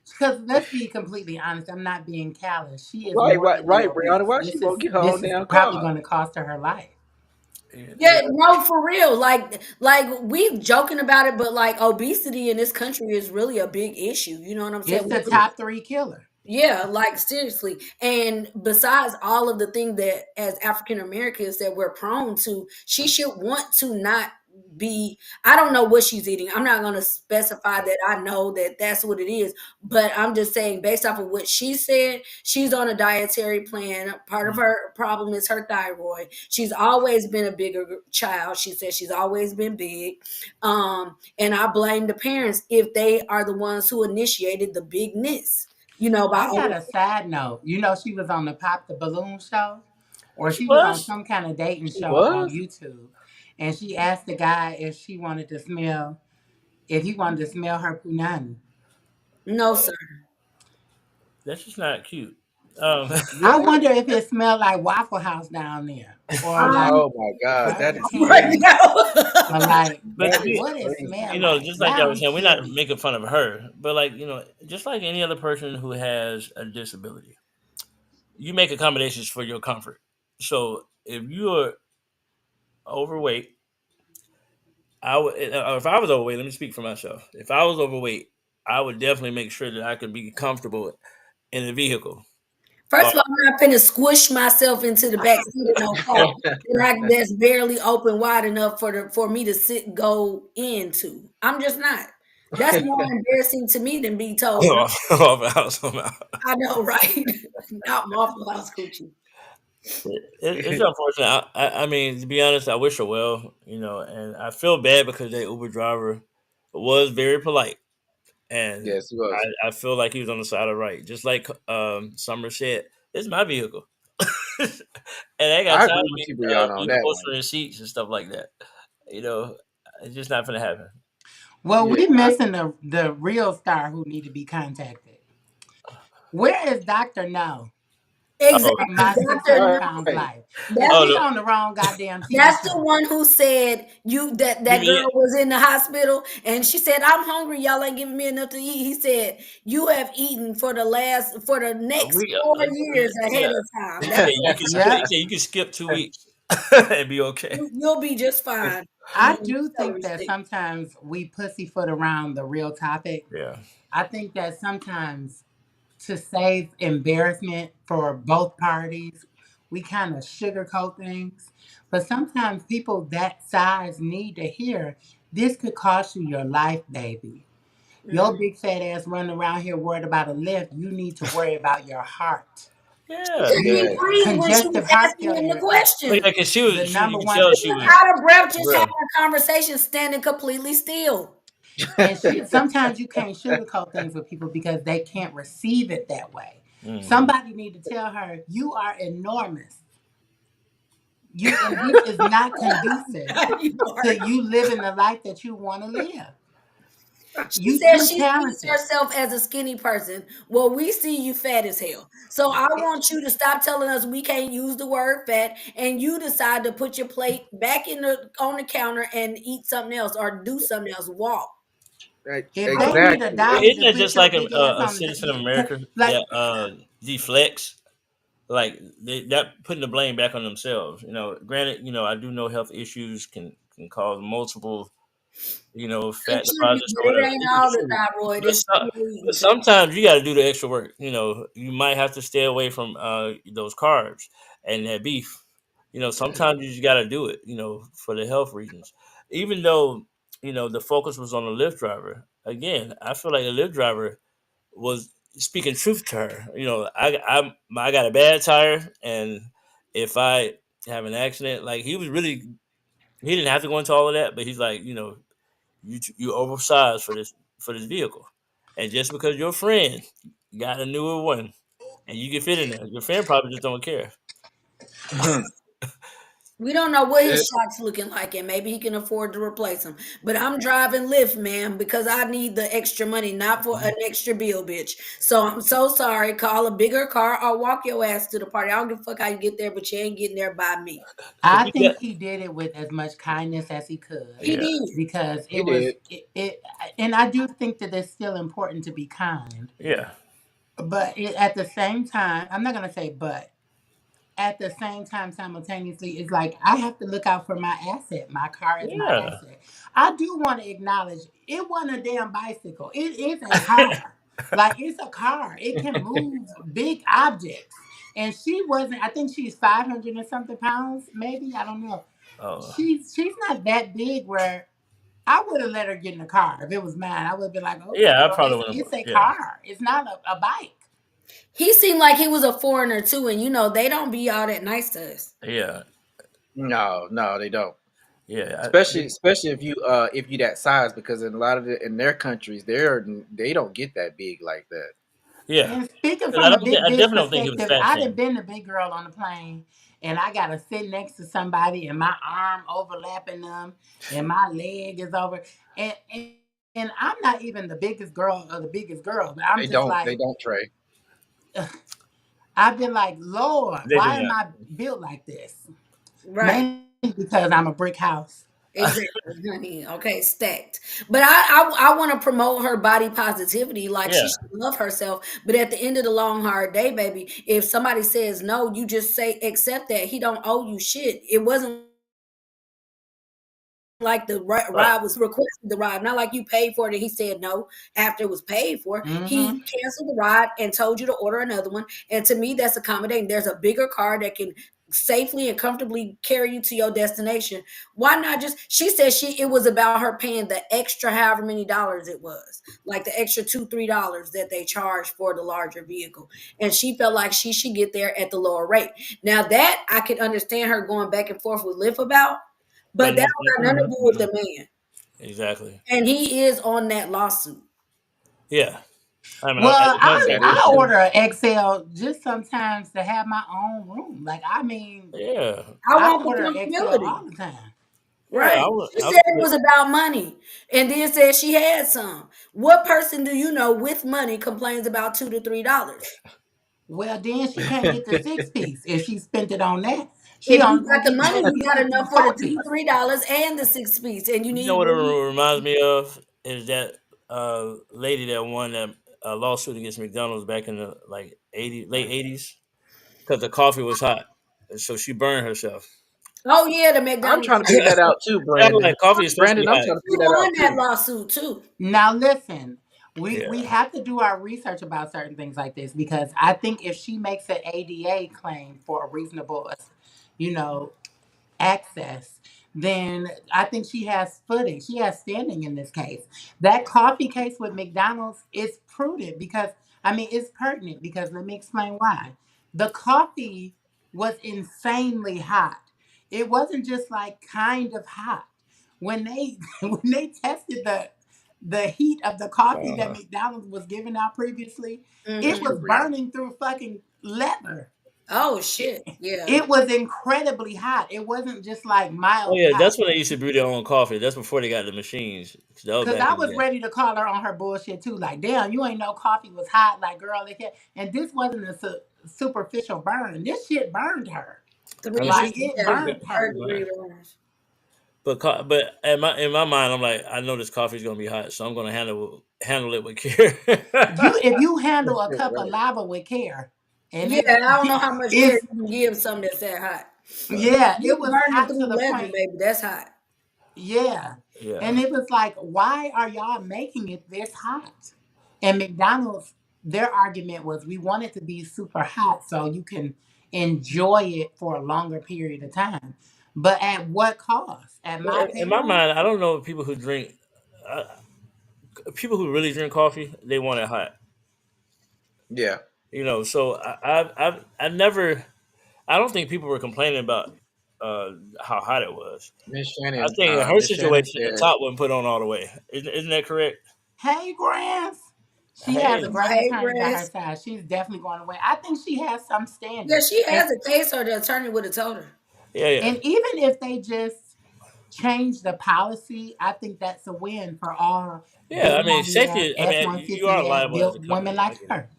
because let's be completely honest, I'm not being callous. She is Right, right, morbidly right, Brianna. obese. Why she This won't is get her own this is damn probably car? going to cost her her life. Yeah, Yeah. no, for real. Like we joking about it, but like obesity in this country is really a big issue. You know what I'm saying? It's the top 3 killer. Yeah, like seriously. And besides all of the things that as African Americans that we're prone to, she should want to not be, I don't know what she's eating. I'm not going to specify that I know that that's what it is, but I'm just saying based off of what she said, she's on a dietary plan. Part of her problem is her thyroid. She's always been a bigger child. She said she's always been big. And I blame the parents if they are the ones who initiated the bigness, by I got a side note. You know, she was on the Pop the Balloon show, or She she was on was. some kind of dating She show on was. YouTube, and she asked the guy if he wanted to smell her punani. no, sir. That's just not cute. Um, I Yeah. wonder if it smelled like Waffle House down there, or like Um, Oh my God, that cotton is right candy, crazy. now. or like but That is what it crazy. smell like. just like Now I was I'm saying, we're not curious. making fun of her, but like just like any other person who has a disability, you make accommodations for your comfort. So if you are overweight, I would. If I was overweight, let me speak for myself. If I was overweight, I would definitely make sure that I could be comfortable in a vehicle. Uh, First of all, I'm not finna squish myself into the back seat of no car that's barely open wide enough for me to sit go into. I'm just not. That's more embarrassing to me than be told. No, off the house somehow. I know, right? Not Waffle House coochie. It's unfortunate. I mean, to be honest, I wish her well, and I feel bad because that Uber driver was very polite, and Yes, he was. I feel like he was on the side of right, just like Summer said. It's my vehicle, and I ain't got I time agree to with be you, Brianna, on that one. upholstering seats and stuff like that. You know, it's just not gonna happen. Well, Yeah, we missing the real star who need to be contacted. Where is Doctor No? Oh, Exactly. from my Doctor. 600 pounds Right. life. And That's oh, she on the wrong goddamn TV that's the show. one who said you that yeah, girl was in the hospital and she said, I'm hungry, y'all ain't giving me enough to eat. He said, you have eaten for the a next week. 4 years ahead Yeah, of time. yeah. That's You what can skip. Yep. He said you can skip 2 weeks and be okay. you'll be just fine. And I then do think celery that stick. sometimes we pussyfoot around the real topic. Yeah, I think that sometimes to save embarrassment for both parties, we kind of sugarcoat things. But sometimes people that size need to hear this could cost you your life, baby. Your Mm. big fat ass running around here worried about a lift. You need to worry about your heart. She yeah. couldn't even Yeah. breathe when she was Congestive heart asking him the failure is Oh question. yeah, because the you number could one tell She she was killer. was. out of breath just Well, having a conversation, standing completely still. And sometimes you can't sugarcoat things with people because they can't receive it that way. Mhm. Somebody need to tell her you are enormous. You and this is not conducive You are. to you living the life that you want to live. She You says too she sees talented. herself as a skinny person. Well, we see you fat as hell. So I want you to stop telling us we can't use the word fat and you decide to put your plate back in the on the counter and eat something else or do something else. Walk. right. If they need a Exactly. dolly Isn't to that put just your like big ass a on citizen of the America like that deflects? Like that putting the blame back on themselves. Granted, I do know health issues can cause multiple, fat Contribute, deposits but or it whatever. ain't It all the contributes. thyroid. But, It's so, still eating but too. sometimes you got to do the extra work. You might have to stay away from those carbs and that beef. Sometimes you just got to do it. For the health reasons. Even though the focus was on the Lyft driver. Again, I feel like the Lyft driver was speaking truth to her. I got a bad tire, and if I have an accident, like he didn't have to go into all of that, but he's like, you oversized for this vehicle, and just because your friend got a newer one and you can fit in there, your friend probably just don't care. We don't know what his It, shocks looking like, and maybe he can afford to replace them. But I'm driving Lyft, man, because I need the extra money, not for an extra bill, bitch. So I'm so sorry. Call a bigger car or walk your ass to the party. I don't give a fuck how you get there, but you ain't getting there by me. But I you got, think he did it with as much kindness as he could He yeah, did. because he did. and I do think that it's still important to be kind. yeah, But at the same time, I'm not gonna say but. At the same time, simultaneously, it's like I have to look out for my asset. My car is my yeah, asset. I do want to acknowledge it wasn't a damn bicycle. It is a car. Like it's a car. It can move big objects. And she wasn't. I think she's 500 and something pounds. Maybe I don't know. oh, She's not that big. Where I would have let her get in the car if it was mine. I would have been like, okay, yeah. I girl, probably it's would have, it's a yeah, car. It's not a bike. He seemed like he was a foreigner too, and they don't be all that nice to us. yeah, No, no, they don't. yeah, Especially if you that size, because in a lot of in their countries they don't get that big like that. yeah. And speaking 'Cause I from a don't think big I bitch definitely don't think he was perspective, fat I'd have shaming. been the big girl on the plane and I gotta sit next to somebody and my arm overlapping them and my leg is over and I'm not even the biggest girl or the biggest girl, but I'm just They like don't Trey. I've been like, Lord, They do why am not. I built like this? Right. Mainly because I'm a brick house. Exactly, honey. Okay, stacked. But I want to promote her body positivity. Like she Yeah, should love herself. But at the end of the long hard day, baby, if somebody says no, you just say accept that. He don't owe you shit. It wasn't like the right. ride was requested the ride, not like you paid for it and he said no after it was paid for. He Mm-hmm. canceled the ride and told you to order another one. And to me, that's accommodating. There's a bigger car that can safely and comfortably carry you to your destination. Why not just she said it was about her paying the extra however many dollars it was, like the extra $2-3 that they charge for the larger vehicle. And she felt like she should get there at the lower rate. Now that I could understand her going back and forth with Lyft about, But but that don't got nothing to do with the man. exactly. And he is on that lawsuit. Yeah. I mean, Well, it's not That is I true. order an XL just sometimes to have my own room. Like I mean, yeah, I I want order the an XL comfortability. all the time. yeah. Right. She said it was about money and then said she had some. What person do you know with money complains about $2 to $3? Well, then she can't get the 6-piece if she spent it on that. She If you only gonna got the get money, that you got 6-piece enough and for the 4-piece. $3 and the 6-piece, and you You know need what it really. reminds me of is that lady that won that lawsuit against McDonald's back in the like late 80s because the coffee was hot, so she burned herself. Oh yeah, the I'm McDonald's. trying to figure that out too, I'm like, Brandon. coffee is supposed to Brandon, be I'm hot. trying to She figure that out won that too. lawsuit too. Now listen, we Yeah. have to do our research about certain things like this because I think if she makes an ADA claim for a reasonable, you know, access, then I think she has footing. She has standing in this case. That coffee case with McDonald's is prudent because, I mean, it's pertinent because let me explain why. The coffee was insanely hot. It wasn't just like kind of hot. When they when they tested the heat of the coffee that Uh-huh. McDonald's was giving out previously, it Hmm. was Freezing. burning through fucking leather. Oh It, shit, yeah. it was incredibly hot. It wasn't just like Oh mild yeah, hot. that's when they used to brew their own coffee. That's before they got the machines. That was Cause back I in the was day. ready to call her on her bullshit too. Like, damn, you ain't know coffee was hot. Like, girl, it can't. And this wasn't a superficial burn. This shit burned her. I mean, Three, Like, she, it yeah, she burned third her. degree burns. but in my mind, I'm like, I know this coffee's gonna be hot, so I'm gonna handle it with care. If you handle a cup of Right. lava with care, and Yeah, I don't know how much care it's you can give something that's that hot. yeah, You it was burning hot to through the leather, point. baby. That's hot. Yeah. And Yeah, it was like, why are y'all making it this hot? And McDonald's, their argument was we want it to be super hot so you can enjoy it for a longer period of time. But at what cost? At but my in my payroll? mind, I don't know uh, people who really drink coffee. They want it hot, Yeah. So I've never. I don't think people were complaining about how hot it was. I think in her Miss Shannon situation, the said, top wasn't put on all the way. Isn't that correct? Hey, Grants. She has a Hey, great Hey, attorney by her Grass. side. She's definitely going to win. I think she has some Yeah, standing. she And has a case, or the attorney would have told her. yeah, yeah, and even if they just change the policy, I think that's a win for all yeah. I mean, billionaire, safety. I F mean, one you are fifty ass liable as a built women company. I like get it. her.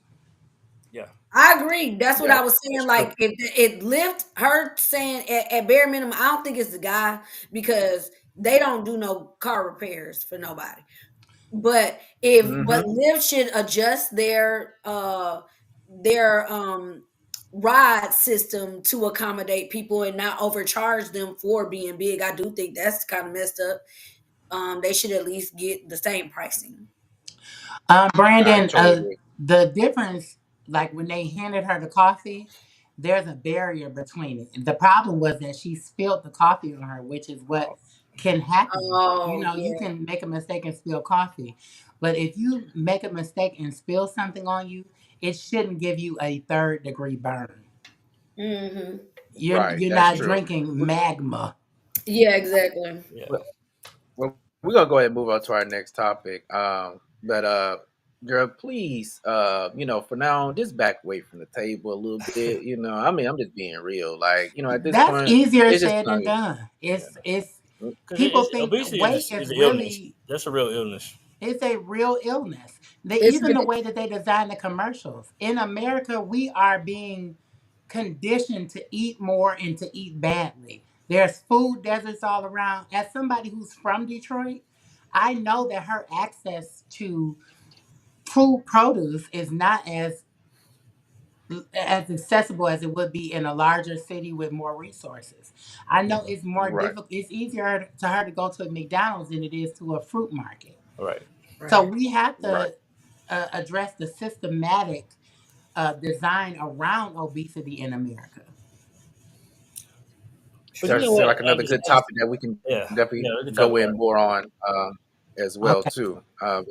Yeah, I agree. That's what "Yeah, I was that's saying. true." Like, it lift her saying at bare minimum. I don't think it's the guy because they don't do no car repairs for nobody. But Mm-hmm. Lyft should adjust their ride system to accommodate people and not overcharge them for being big. I do think that's kind of messed up. They should at least get the same pricing. I Brandon, totally agree. the difference, like when they handed her the coffee, there's a barrier between it. The problem was that she spilled the coffee on her, which is what can happen. You Oh know, you yeah. can make a mistake and spill coffee. But if you make a mistake and spill something on you, it shouldn't give you a third degree burn. Hmm. Right. You're That's not true. drinking magma. Yeah, exactly. yeah. Well, well, we're gonna go ahead and move on to our next topic. But girl, please, for now, just back away from the table a little bit. I mean, I'm just being real. Like, at this That's point, easier it's just said not. than done. It's Because people think obesity weight is is an illness. really That's a real illness. it's a real illness. They It's even the been way that they design the commercials. In America, we are being conditioned to eat more and to eat badly. There's food deserts all around. As somebody who's from Detroit, I know that her access to food produce is not as accessible as it would be in a larger city with more resources. I know Mhm. it's more Right. difficult. It's easier to her to go to a McDonald's than it is to a fruit market. All right. So right. we have Right. to address the systematic design around obesity in America. But you Starts know to sound what? like another good topic that we can Yeah, definitely yeah, we can talk go about in it. more on as well Okay. too. But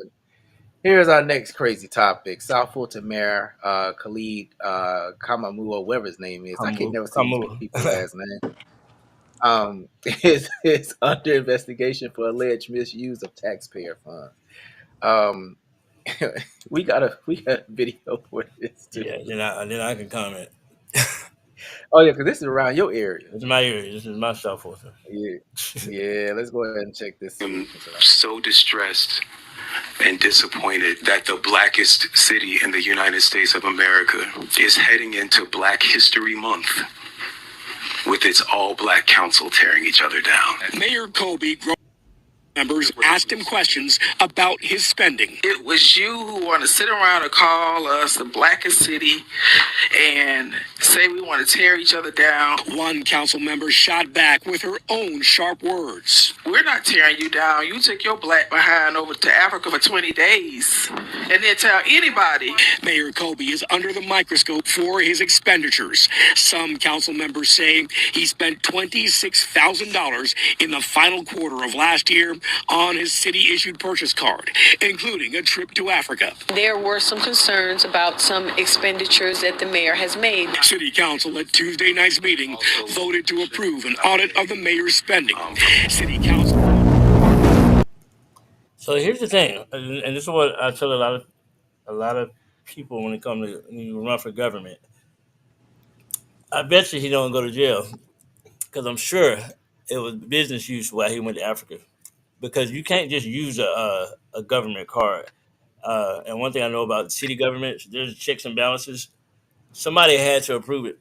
here's our next crazy topic: South Fulton Mayor Khalid Kamau, or whatever his name is. I can never see these Kamu. people's last name. Is under investigation for alleged misuse of taxpayer funds. Um, we got a video for this too. Yeah, then I can comment. Oh yeah, because this is around your area. This is my area. This is my South Fulton. Yeah, yeah. Let's go ahead and check this. I'm so distressed and disappointed that the blackest city in the United States of America is heading into Black History Month with its all-black council tearing each other down. Mayor Colby members asked him questions about his spending. It was you who want to sit around and call us the blackest city and say we want to tear each other down. One council member shot back with her own sharp words. We're not tearing you down. You took your black behind over to Africa for 20 days and then tell anybody. Mayor Colby is under the microscope for his expenditures. Some council members say he spent $26,000 in the final quarter of last year on his city-issued purchase card, including a trip to Africa. There were some concerns about some expenditures that the mayor has made. City Council at Tuesday night's meeting voted to approve an audit of the mayor's spending. City Council. So here's the thing, and this is what I tell a lot of people when it comes to when you run for government. I bet you he don't go to jail because I'm sure it was business use while he went to Africa. Because you can't just use a government card. And one thing I know about city governments, there's checks and balances. Somebody had to approve it.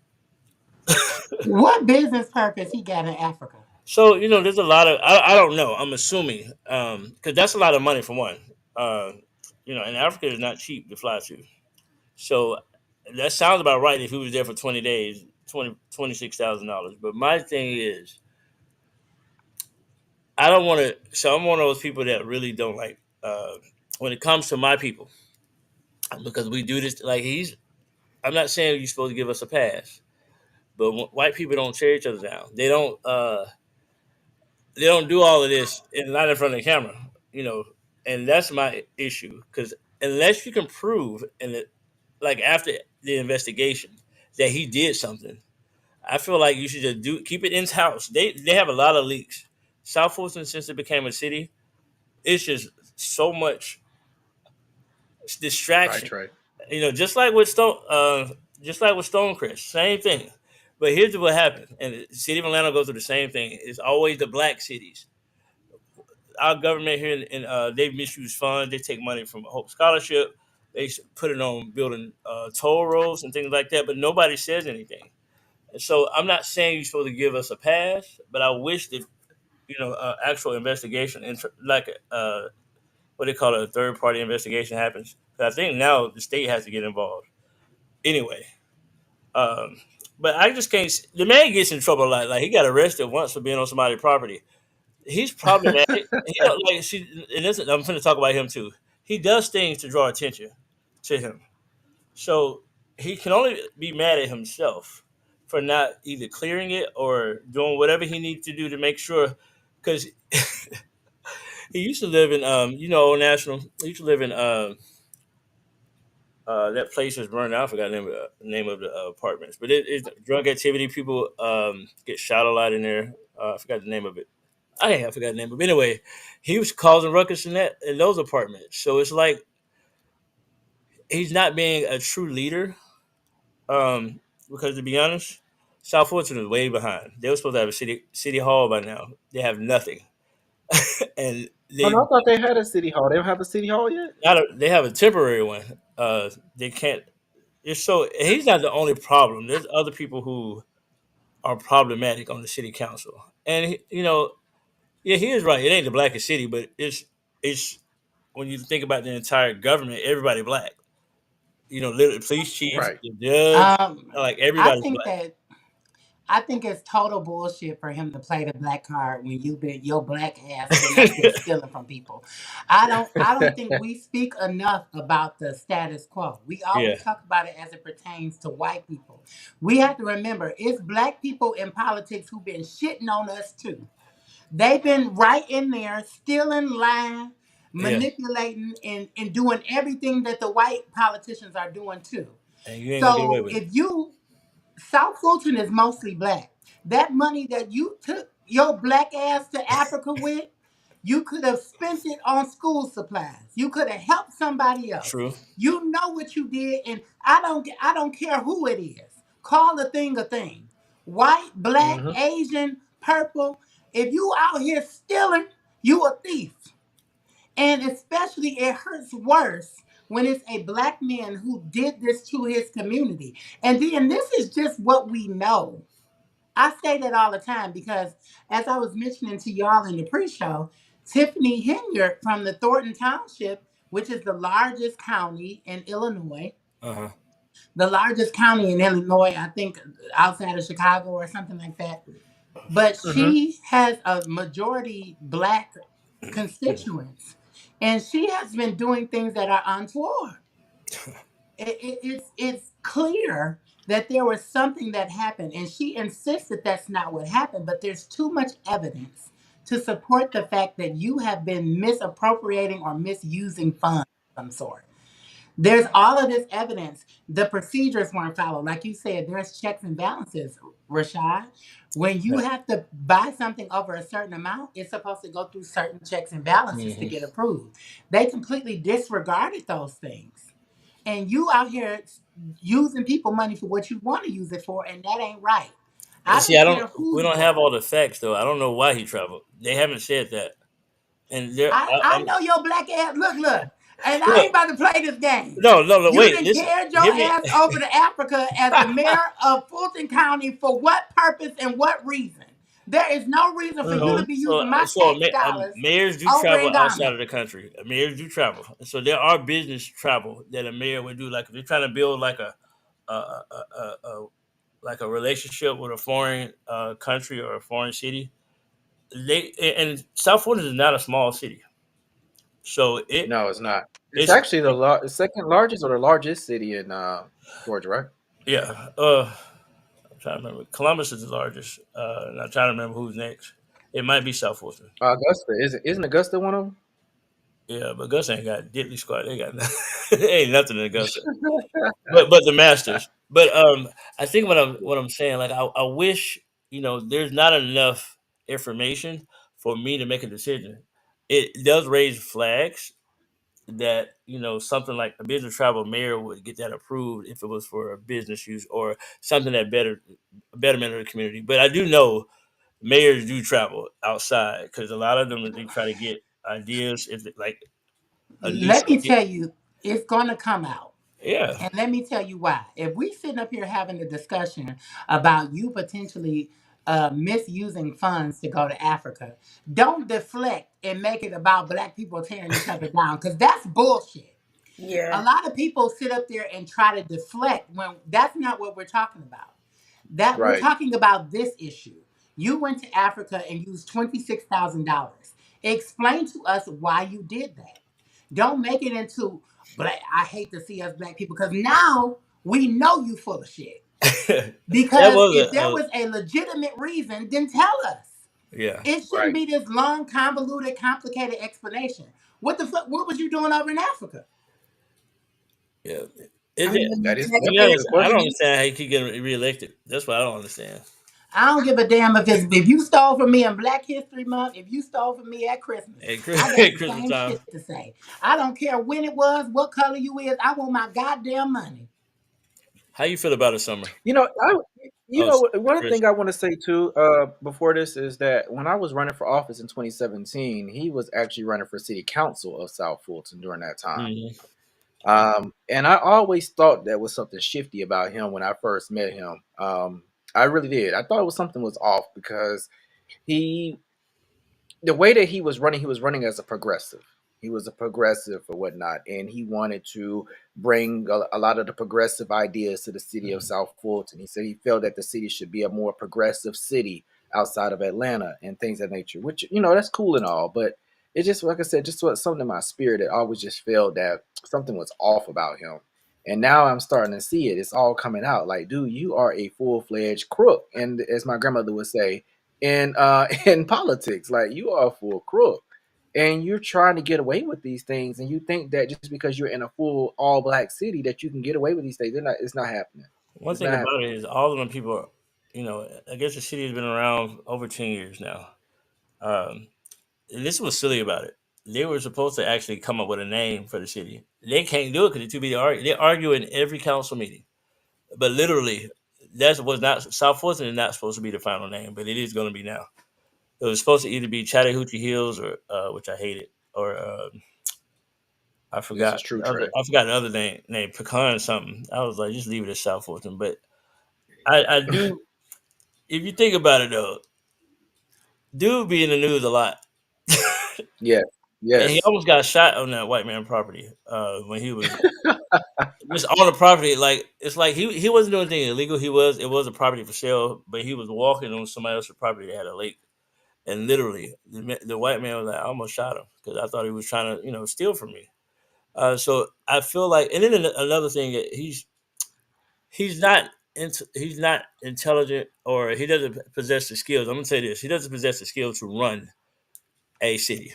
What business purpose he got in Africa? So there's a lot of I don't know. I'm assuming because that's a lot of money for one. Uh, and Africa is not cheap to fly to. So that sounds about right if he was there for 20 days, $26,000. But my thing is, I don't want to. So I'm one of those people that really don't like when it comes to my people because we do this like he's. I'm not saying you're supposed to give us a pass, but white people don't tear each other down. They don't. They don't do all of this and not in front of the camera. You know, and that's my issue because unless you can prove like after the investigation that he did something, I feel like you should just keep it in house. They have a lot of leaks. South Fulton, since it became a city, it's just so much distraction. Right. Just like with Stonecrest, same thing. But here's what happened, and the city of Atlanta goes through the same thing. It's always the black cities. Our government here, they misuse funds. They take money from a Hope Scholarship. They put it on building toll roads and things like that. But nobody says anything. And so I'm not saying you're supposed to give us a pass, but I wish that actual investigation and like what they call it, a third party investigation happens. 'Cause I think now the state has to get involved. Anyway, um, but I just can't. The man gets in trouble a lot. Like he got arrested once for being on somebody's property. He's problematic. And listen, I'm going to talk about him too. He does things to draw attention to him. So he can only be mad at himself for not either clearing it or doing whatever he needs to do to make sure. Because he used to live in, Old National. He used to live in that place is burned out. I forgot the name of the apartments, but it's drug activity. People get shot a lot in there. I forgot the name of it. I forgot the name of it. Anyway, he was causing ruckus in those apartments. So it's like he's not being a true leader. Because to be honest, South Fulton is way behind. They were supposed to have a city hall by now. They have nothing, and Oh no, I thought they had a city hall. They don't have a city hall yet. they have a temporary one. They can't. It's so he's not the only problem. There's other people who are problematic on the city council, and yeah, he is right. It ain't the blackest city, but it's when you think about the entire government, everybody black. Literally, police chief, Right. the judge, Um, like I everybody's think black. that I think it's total bullshit for him to play the black card when your black ass been up here stealing from people. I don't think we speak enough about the status quo. We Yeah, always talk about it as it pertains to white people. We have to remember it's black people in politics who've been shitting on us too. They've been right in there stealing, lying, yeah, manipulating, and doing everything that the white politicians are doing too. and you ain't gonna get away So with it. if you South Fulton is mostly black. That money that you took your black ass to Africa with, you could have spent it on school supplies. You could have helped somebody else. True. You know what you did, and I don't care who it is. Call a thing a thing. White, black, Hmm. Asian, purple. If you out here stealing, you a thief. And especially it hurts worse when it's a black man who did this to his community. And then this is just what we know. I say that all the time because, as I was mentioning to y'all in the pre-show, Tiffany Henyard from the Thornton Township, which is the largest county in Illinois, the largest county in Illinois, I think outside of Chicago or something like that. But she has a majority black constituents, and she has been doing things that are untoward. It's clear that there was something that happened, and she insists that that's not what happened, but there's too much evidence to support the fact that you have been misappropriating or misusing funds of some sort. There's all of this evidence. The procedures weren't followed. Like you said, there's checks and balances, Rachàd. When you have to buy something over a certain amount, it's supposed to go through certain checks and balances to get approved. They completely disregarded those things. And you out here using people money for what you want to use it for, and that ain't right. See, we don't have all the facts though. I don't know why he traveled. They haven't said that. And I know your black ass. Look. And I ain't about to play this game. No, wait. You carried your ass over to Africa as the mayor of Fulton County for what purpose and what reason? There is no reason for you to be using my tax dollars. Mayors do travel outside of the country. Mayors do travel. So there are business travel that a mayor would do. Like if you're trying to build like a relationship with a foreign country or a foreign city. And South Fulton is not a small city. So no, it's not. It's actually the second largest or the largest city in Georgia, right? Yeah. I'm trying to remember. Columbus is the largest. And I'm trying to remember who's next. It might be South Fulton. Augusta. Isn't Augusta one of them? Yeah, but Augusta ain't got diddly squad. They got ain't nothing in Augusta. but the Masters. But I think what I'm saying, like I wish, there's not enough information for me to make a decision. It does raise flags that something like a business travel mayor would get that approved if it was for a business use or something that betterment of the community. But I do know mayors do travel outside because a lot of them they try to get ideas. If let me tell you, it's gonna come out. Yeah. And let me tell you why. If we sitting up here having a discussion about you potentially misusing funds to go to Africa, don't deflect and make it about black people tearing each other down, because that's bullshit. Yeah. A lot of people sit up there and try to deflect when that's not what we're talking about. We're talking about this issue. You went to Africa and used $26,000. Explain to us why you did that. Don't make it into black. I hate to see us black people because now we know you full of shit. Because if there was a legitimate reason, then tell us. Yeah. It shouldn't be this long, convoluted, complicated explanation. What the fuck? What was you doing over in Africa? Yeah. I don't understand how you keep getting reelected. That's what I don't understand. I don't give a damn if you stole from me in Black History Month, if you stole from me at Christmas. I got the same shit to say. I don't care when it was, what color you is. I want my goddamn money. How you feel about it, Summer? One thing I want to say too before this is that when I was running for office in 2017, he was actually running for city council of South Fulton during that time. Mm-hmm. And I always thought there was something shifty about him when I first met him. I really did. I thought something was off because the way that he was running as a progressive. He was a progressive or whatnot, and he wanted to bring a lot of the progressive ideas to the city of South Fulton. He said he felt that the city should be a more progressive city outside of Atlanta and things of that nature, which, that's cool and all, but it just, like I said, just something in my spirit that always just felt that something was off about him. And now I'm starting to see it. It's all coming out. Like, dude, you are a full-fledged crook. And as my grandmother would say, in politics, like, you are a full crook. And you're trying to get away with these things. And you think that just because you're in a full all-black city that you can get away with these things. It's not happening. One thing about it is all of them people, I guess the city has been around over 10 years now. This was silly about it. They were supposed to actually come up with a name for the city. They can't do it because it's too big to argue. They argue in every council meeting. But literally, South Fulton is not supposed to be the final name, but it is going to be now. It was supposed to either be Chattahoochee Hills or, which I hated, or I This forgot is true, Trey. I forgot the other name Pecan something. I was like, just leave it at South Fulton. But I do. If you think about it though, dude be in the news a lot. Yes, And he yes. almost got shot on that white man property when he was just on the property. Like it's like he wasn't doing anything illegal. It was a property for sale, but he was walking on somebody else's property that had a lake. And literally, the white man was like, I almost shot him because I thought he was trying to steal from me. So I feel like, and then another thing, he's not he's not intelligent, or he doesn't possess the skills. I'm gonna say this: he doesn't possess the skill to run a city.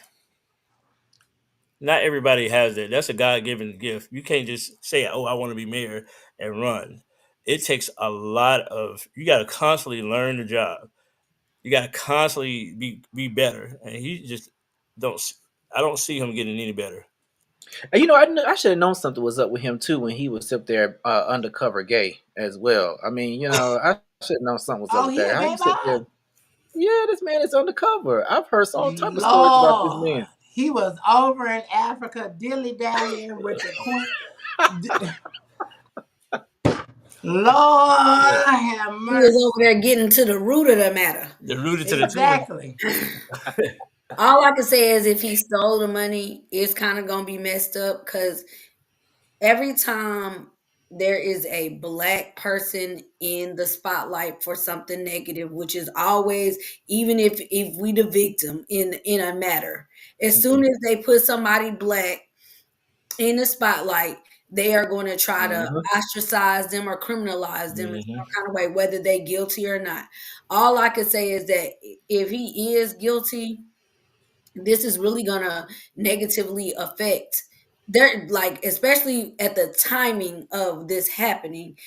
Not everybody has that. That's a God given gift. You can't just say, "Oh, I want to be mayor," and run. It takes a lot of. You got to constantly learn the job. You got to constantly be better, and he just don't. I don't see him getting any better. And I should have known something was up with him too when he was up there undercover gay as well. I mean, I should have known something was up Oh, with he that. a How gay you sit there? boy? Yeah, this man is undercover. I've heard all type of stories about this Lord, man. he was over in Africa dilly dallying with the queen. Lord have He was mercy. over there getting to the root of the matter. The rooted to the Exactly. All I can say is if he stole the money, it's kind of going to be messed up because every time there is a black person in the spotlight for something negative, which is always, even if we the victim in a matter, as soon as they put somebody black in the spotlight, they are going to try to ostracize them or criminalize them in some kind of way, whether they guilty or not. All I can say is that if he is guilty, this is really going to negatively affect their, like, especially at the timing of this happening.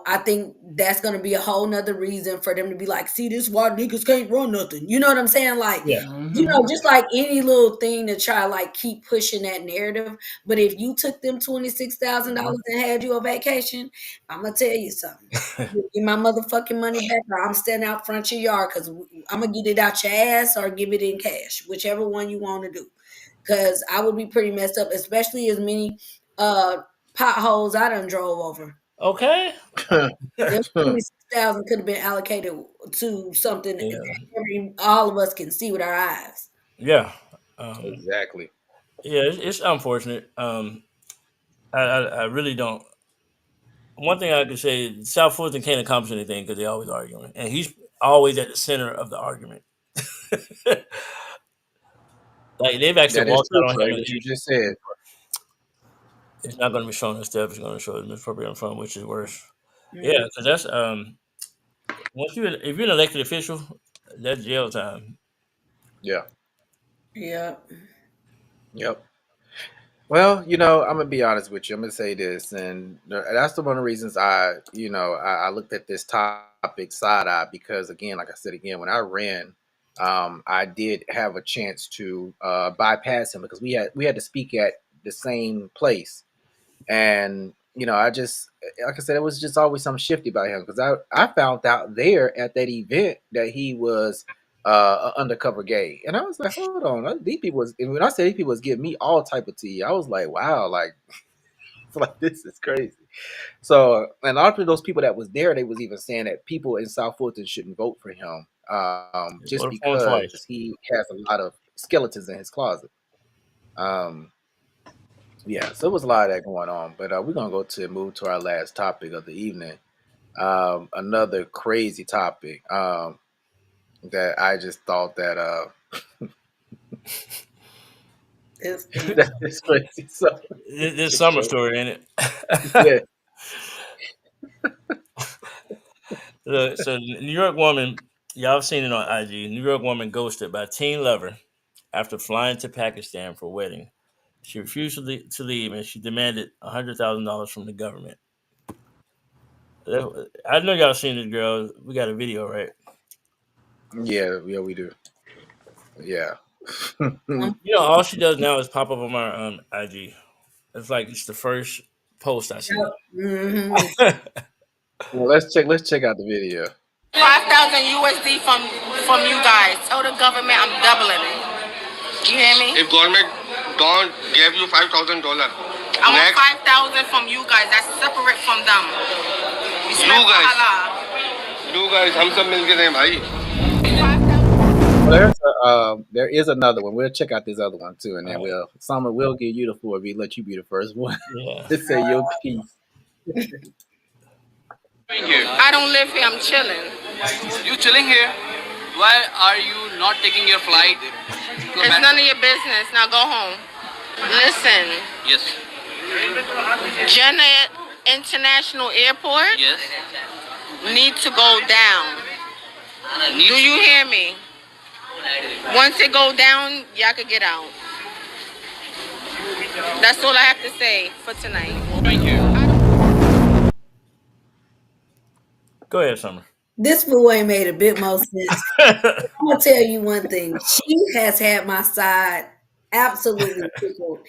I think that's going to be a whole nother reason for them to be like, see, this why niggas can't run nothing. You know what I'm saying? Like, Yeah. just like any little thing to try like keep pushing that narrative. But if you took them $26,000 and had you a vacation, I'm going to tell you something. Give my motherfucking money back, or I'm standing out front your yard because I'm going to get it out your ass or give it in cash, whichever one you want to do. Because I would be pretty messed up, especially as many potholes I done drove over. Okay. Them 26,000 could have been allocated to something that all of us can see with our eyes. Yeah. Exactly. Yeah, it's unfortunate. I really don't. One thing I could say, South Fulton can't accomplish anything because they're always arguing, and he's always at the center of the argument. Like they've actually That is walked true, out on him, Trey. and What you just said. it's not going to be showing his stuff. It's going to show his misappropriating fund, which is worse. Yeah, because that's if you're an elected official, that's jail time. Yeah. Yep. Yep. Well, I'm gonna be honest with you. I'm gonna say this, and that's one of the reasons I looked at this topic side eye because, again, like I said again, when I ran, I did have a chance to bypass him because we had to speak at the same place, and I just, like I said, it was just always something shifty about him because I found out there at that event that he was an undercover gay, and I was like, hold on, these people was, and when I say these people was giving me all type of tea, I was like, wow, like, like this is crazy. So, and a lot of those people that was there, they was even saying that people in South Fulton shouldn't vote for him, just Voted for him twice. because he has a lot of skeletons in his closet. Yeah, so it was a lot of that going on, but we're gonna move to our last topic of the evening. Another crazy topic. That I just thought that that is crazy. So This summer story, ain't it? yeah, Look, so New York woman, y'all have seen it on IG. New York woman ghosted by teen lover after flying to Pakistan for wedding. She refused to leave, and she demanded $100,000 from the government. I know y'all seen this girl. We got a video, right? yeah, we do. Yeah. All she does now is pop up on my IG. It's like it's the first post I see. Well, let's check out the video. 5,000 USD from you guys. Tell the government I'm doubling it. You hear me? If government don't give you $5,000, I want 5,000 from you guys. That's separate from them. You guys, हम सब मिलके दें भाई. Well, there is another one. We'll check out this other one too, and then we'll give you the floor. We let you be the first one to say your piece. I don't live here. I'm chilling. You chilling here? Why are you not taking your flight? It's none of your business. Now go home. Listen. Yes. Jeddah International Airport. Yes. Need to go down. Do you hear me? Once it go down, y'all could get out. That's all I have to say for tonight. Thank you. Go ahead, Summer. This fool ain't made a bit more sense. I'm gonna tell you one thing. She has had my side absolutely tickled.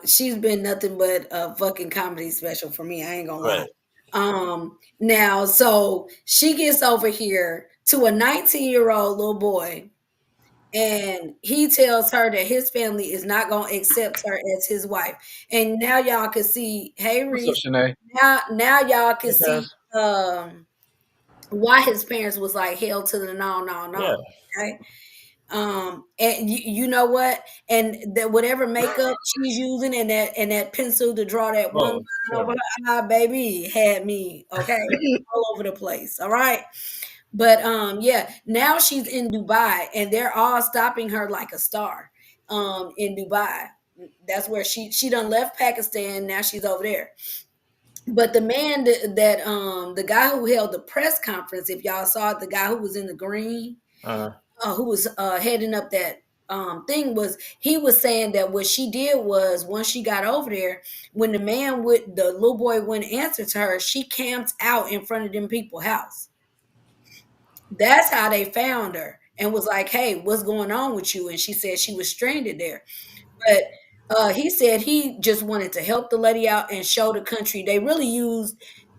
She's been nothing but a fucking comedy special for me. I ain't gonna lie. Now, so she gets over here to a 19-year-old little boy, and he tells her that his family is not gonna accept her as his wife. And now y'all can see, hey Reese, now y'all can see why his parents was like hell to the no. Okay. And you know what? And that whatever makeup she's using and that pencil to draw that one line over her eye, baby, had me okay all over the place. All right. But yeah, now she's in Dubai and they're all stopping her like a star in Dubai. That's where she done left Pakistan. Now she's over there. But the man that the guy who held the press conference, if y'all saw it, the guy who was in the green, who was heading up that thing, he was saying that what she did was once she got over there, when the little boy wouldn't answer to her, she camped out in front of them people's house. That's how they found her and was like, hey, what's going on with you? And she said she was stranded there. But he said he just wanted to help the lady out and show the country. They really used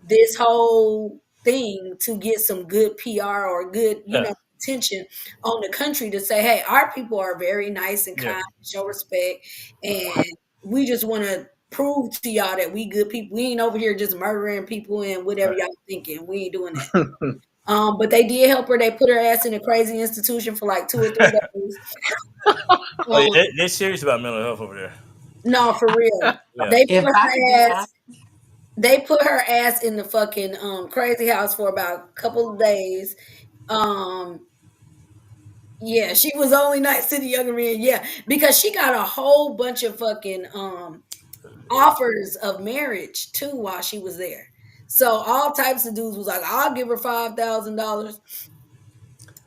this whole thing to get some good PR or good, attention on the country to say, hey, our people are very nice and kind, show respect. And we just want to prove to y'all that we good people. We ain't over here just murdering people and whatever y'all thinking. We ain't doing that. But they did help her. They put her ass in a crazy institution for like 2 or 3 days. They're serious about mental health over there. No, for real. They put her ass in the fucking crazy house for about a couple of days. Yeah, she was only nice to the younger men. Yeah, because she got a whole bunch of fucking offers of marriage too while she was there. So all types of dudes was like, I'll give her $5,000.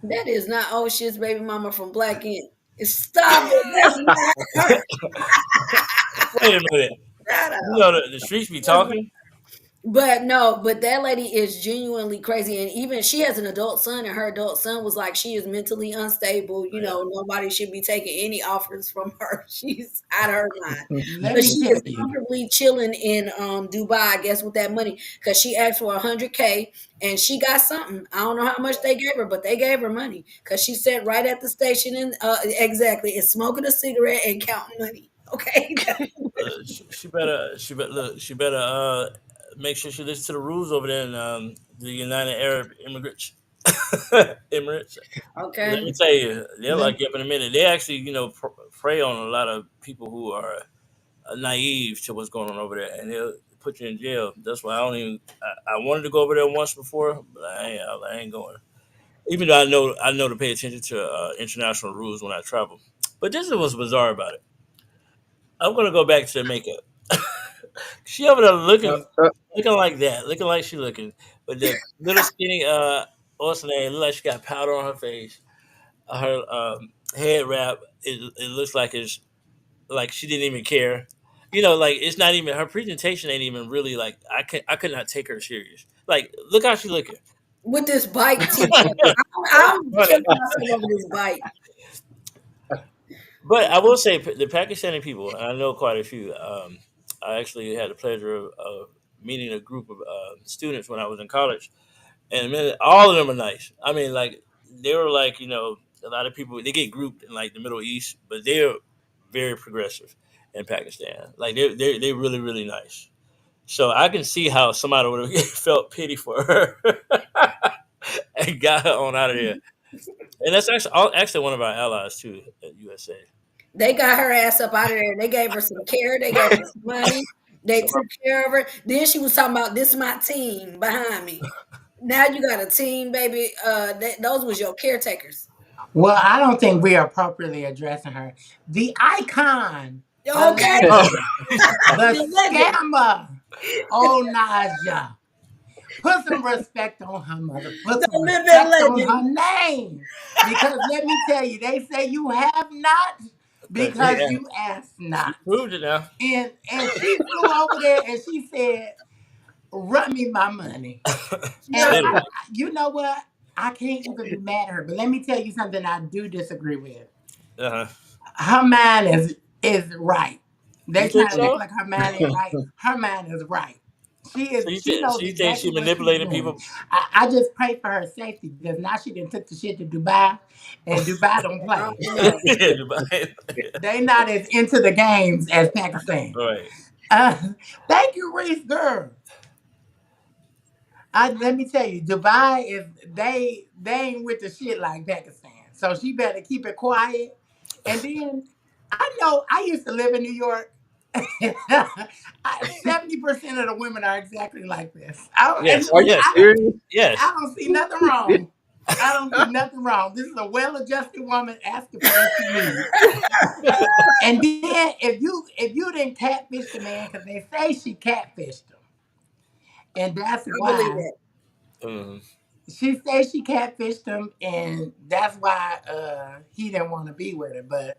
That is not shit's baby mama from Black Ink. Stop it. That's not her. Wait a minute. You know the streets be talking. But that lady is genuinely crazy. And even she has an adult son, and her adult son was like, she is mentally unstable. Nobody should be taking any offers from her. She's out of her mind. But she is comfortably chilling in Dubai, I guess, with that money. Because she asked for $100K and she got something. I don't know how much they gave her, but they gave her money. Because she sat right at the station and exactly, and smoking a cigarette and counting money. Okay. She better make sure she listens to the rules over there in the United Arab Emirates. Okay. Let me tell you, they'll lock you up in a minute. They actually, prey on a lot of people who are naive to what's going on over there, and they'll put you in jail. That's why I don't even. I wanted to go over there once before, but I ain't going. Even though I know to pay attention to international rules when I travel. But this is what's bizarre about it. I'm gonna go back to the makeup. She over there looking like that, looking like she looking, with the little skinny what's the name? Look like she got powder on her face. Her head wrap, it looks like it's like she didn't even care. Like it's not even her presentation ain't even really like I could not take her serious. Like look how she looking with this bike. I'm killing myself over this bike. But I will say the Pakistani people, and I know quite a few. I actually had the pleasure of meeting a group of students when I was in college, and man, all of them are nice. I mean, like they were like a lot of people they get grouped in like the Middle East, but they're very progressive in Pakistan. Like they're really really nice. So I can see how somebody would have felt pity for her and got her on out of there. And that's actually one of our allies too at USA. They got her ass up out of there. They gave her some care. They gave her some money. They took care of her. Then she was talking about, this is my team behind me. Now you got a team, baby. Those was your caretakers. Well, I don't think we are appropriately addressing her. The icon, Okay. the scammer, Najee. Put some respect on her mother. Put some respect on her name. Because let me tell you, they say you have not because you asked not. She proved it now. And she flew over there and she said, run me my money. And you know what? I can't even be mad at her. But let me tell you something I do disagree with. Her mind is right. They trying to act like her mind ain't right. Her mind is right. She is. So you think she manipulating people? I just pray for her safety because now she done took the shit to Dubai, and Dubai don't play. They not as into the games as Pakistan. Right. Thank you, Reese, girl. Let me tell you, Dubai is they ain't with the shit like Pakistan. So she better keep it quiet. And then I know I used to live in New York. 70% of the women are exactly like this. Yes. Yes. I don't see nothing wrong. I don't see nothing wrong. This is a well-adjusted woman asking for what she needs. And then if you didn't catfish the man, because they say she catfished him, and that's why she says she catfished him, and that's why he didn't want to be with her. But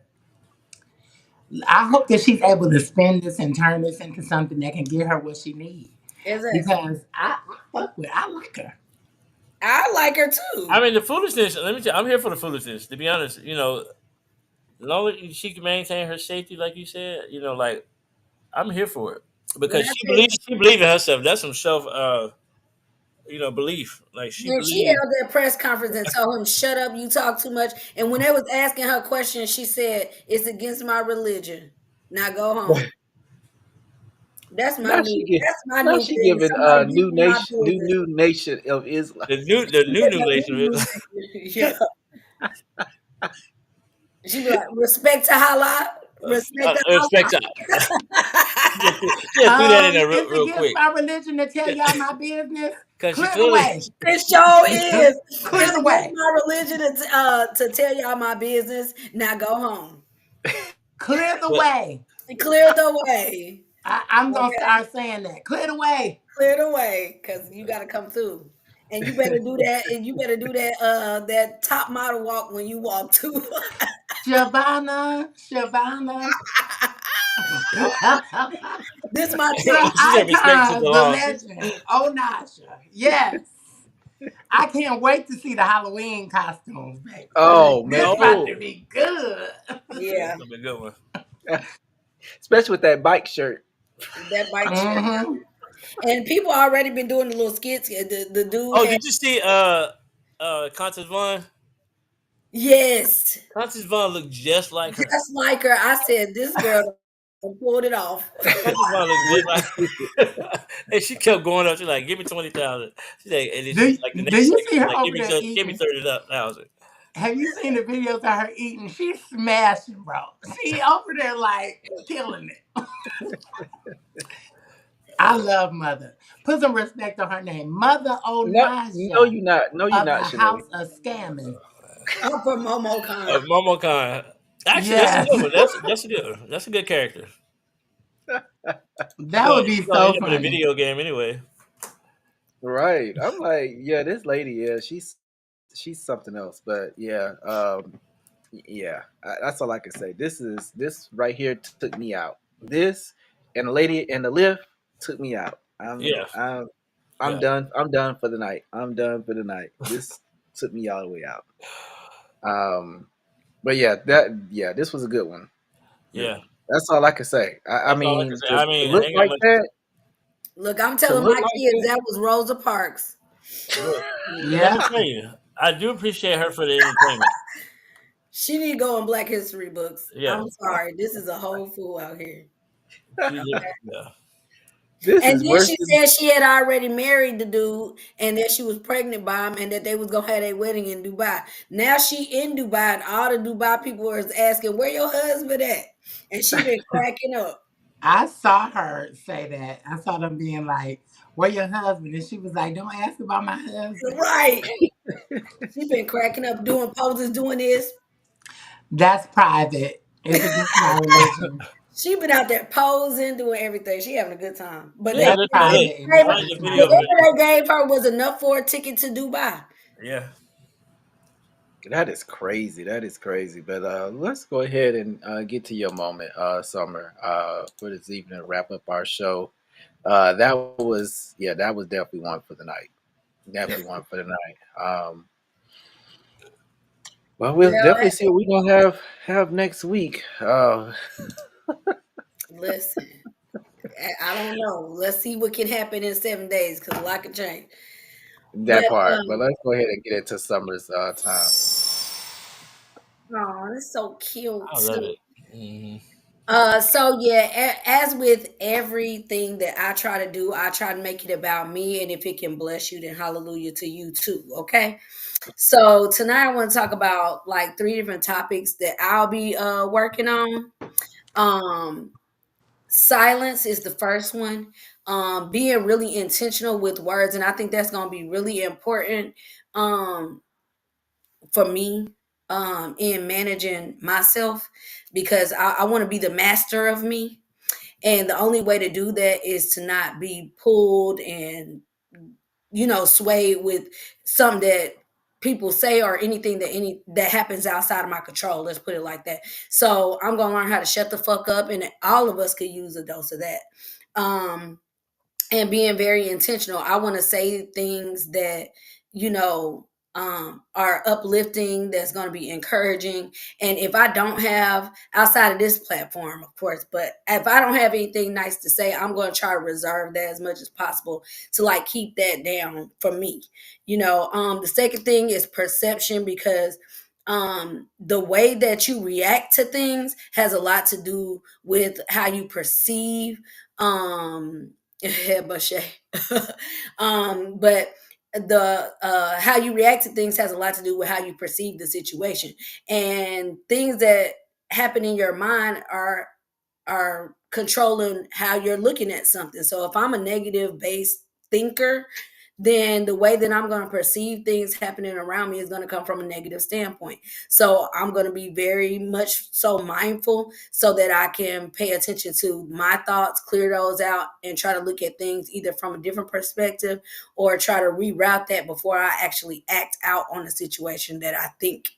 I hope that she's able to spend this and turn this into something that can get her what she needs. Because I like her. I like her too. I mean, the foolishness. Let me tell you, I'm here for the foolishness. To be honest, as long as she can maintain her safety, like you said, like I'm here for it because she believes in herself. That's some self, belief. Like she held that press conference and told him, "Shut up, you talk too much." And when they was asking her questions, she said, "It's against my religion. Now go home." That's my new. That's my new. She giving new nation of Islam. The new nation of Islam. Yeah. She be like, respect to Allah. Respect to Allah. Do that in there real quick. It's my religion to tell y'all my business. Clear the way. It sure is. Clear the way. My religion to tell y'all my business. Now go home. Clear the way. Clear the way. I'm gonna start saying that. Clear the way. Clear the way, because you gotta come through. And you better do that, that top model walk when you walk too. Shavana. This my icon, the legend, Najee. Yes. I can't wait to see the Halloween costumes, baby. Oh, man. It's about to be good. Yeah. It's a good one. Especially with that bike shirt. That bike shirt. And people already been doing the little skits. The dude. Oh, did you see Constance Vaughn? Yes. Constance Vaughn looked just like her. Just like her. I said, this girl pulled it off. Constance Vaughn looked just like and she kept going up. She's like, give me 20,000. She's like, and then she's like, the next second, like, give me 30,000. Have you seen the videos of her eating? She's smashing, bro. She over there like killing it. I love Mother. Put some respect on her name. Mother Najee. No, you're not. No, you're not. The house of scamming. For Momo Khan. Momo Khan. Actually, that's a good one. That's a good character. That would be so funny. A video game anyway. Right. I'm like, yeah, this lady, she's something else. But yeah, that's all I can say. This right here took me out. This and the lady in the Lyft took me out. I'm done. I'm done for the night. This took me all the way out. But this was a good one. Yeah. That's all I can say. I mean, look like that. Look, I'm telling my kids that was Rosa Parks. Yeah. I do appreciate her for the entertainment. She need to go in Black History books. Yeah. I'm sorry. This is a whole fool out here. Yeah. This And is then worse she than said she had already married the dude and that she was pregnant by him and that they was gonna have their wedding in Dubai. Now she in Dubai and all the Dubai people is asking where your husband at, and she been cracking up. I saw her say that. I saw them being like, "Where your husband?" And she was like, "Don't ask about my husband." Right. She been cracking up, doing poses, doing this. That's private. It's against my religion. She been out there posing, doing everything. She having a good time. But Yeah, they That's look, look, private and gave it's her, I like the against my video of it. whatever they gave her was enough for a ticket to Dubai. Yeah. that is crazy. That is crazy. But let's go ahead and get to your moment, Summer, for this evening to wrap up our show. That was definitely one for the night. Definitely one for the night. Well, we'll Well, definitely see what we're gonna have next week. listen, I don't know. Let's see what can happen in 7 days because a lot can change. But That part. But let's go ahead and get into Summer's time. oh, it's so cute. I love it. Mm-hmm. So yeah, as with everything that I try to do, I try to make it about me, and if it can bless you, then hallelujah to you too. Okay. So tonight I want to talk about like 3 different topics that I'll be working on. Um, Silence is the first one. Being really intentional with words, and I think that's going to be really important. Um, for me in managing myself because I want to be the master of me. And the only way to do that is to not be pulled and, swayed with something that people say or anything that happens outside of my control. Let's put it like that. So I'm gonna learn how to shut the fuck up, and all of us could use a dose of that. Um, and being very intentional. I want to say things that, you know, are uplifting, that's going to be encouraging. And if I don't have, outside of this platform, of course, but if I don't have anything nice to say, I'm going to try to reserve that as much as possible to like keep that down for me. The second thing is perception because the way that you react to things has a lot to do with how you perceive yeah, but but the how you react to things has a lot to do with how you perceive the situation, and things that happen in your mind are controlling how you're looking at something. So if I'm a negative based thinker, then the way that I'm going to perceive things happening around me is going to come from a negative standpoint. So I'm going to be very much so mindful so that I can pay attention to my thoughts, clear those out, and try to look at things either from a different perspective or try to reroute that before I actually act out on the situation that I think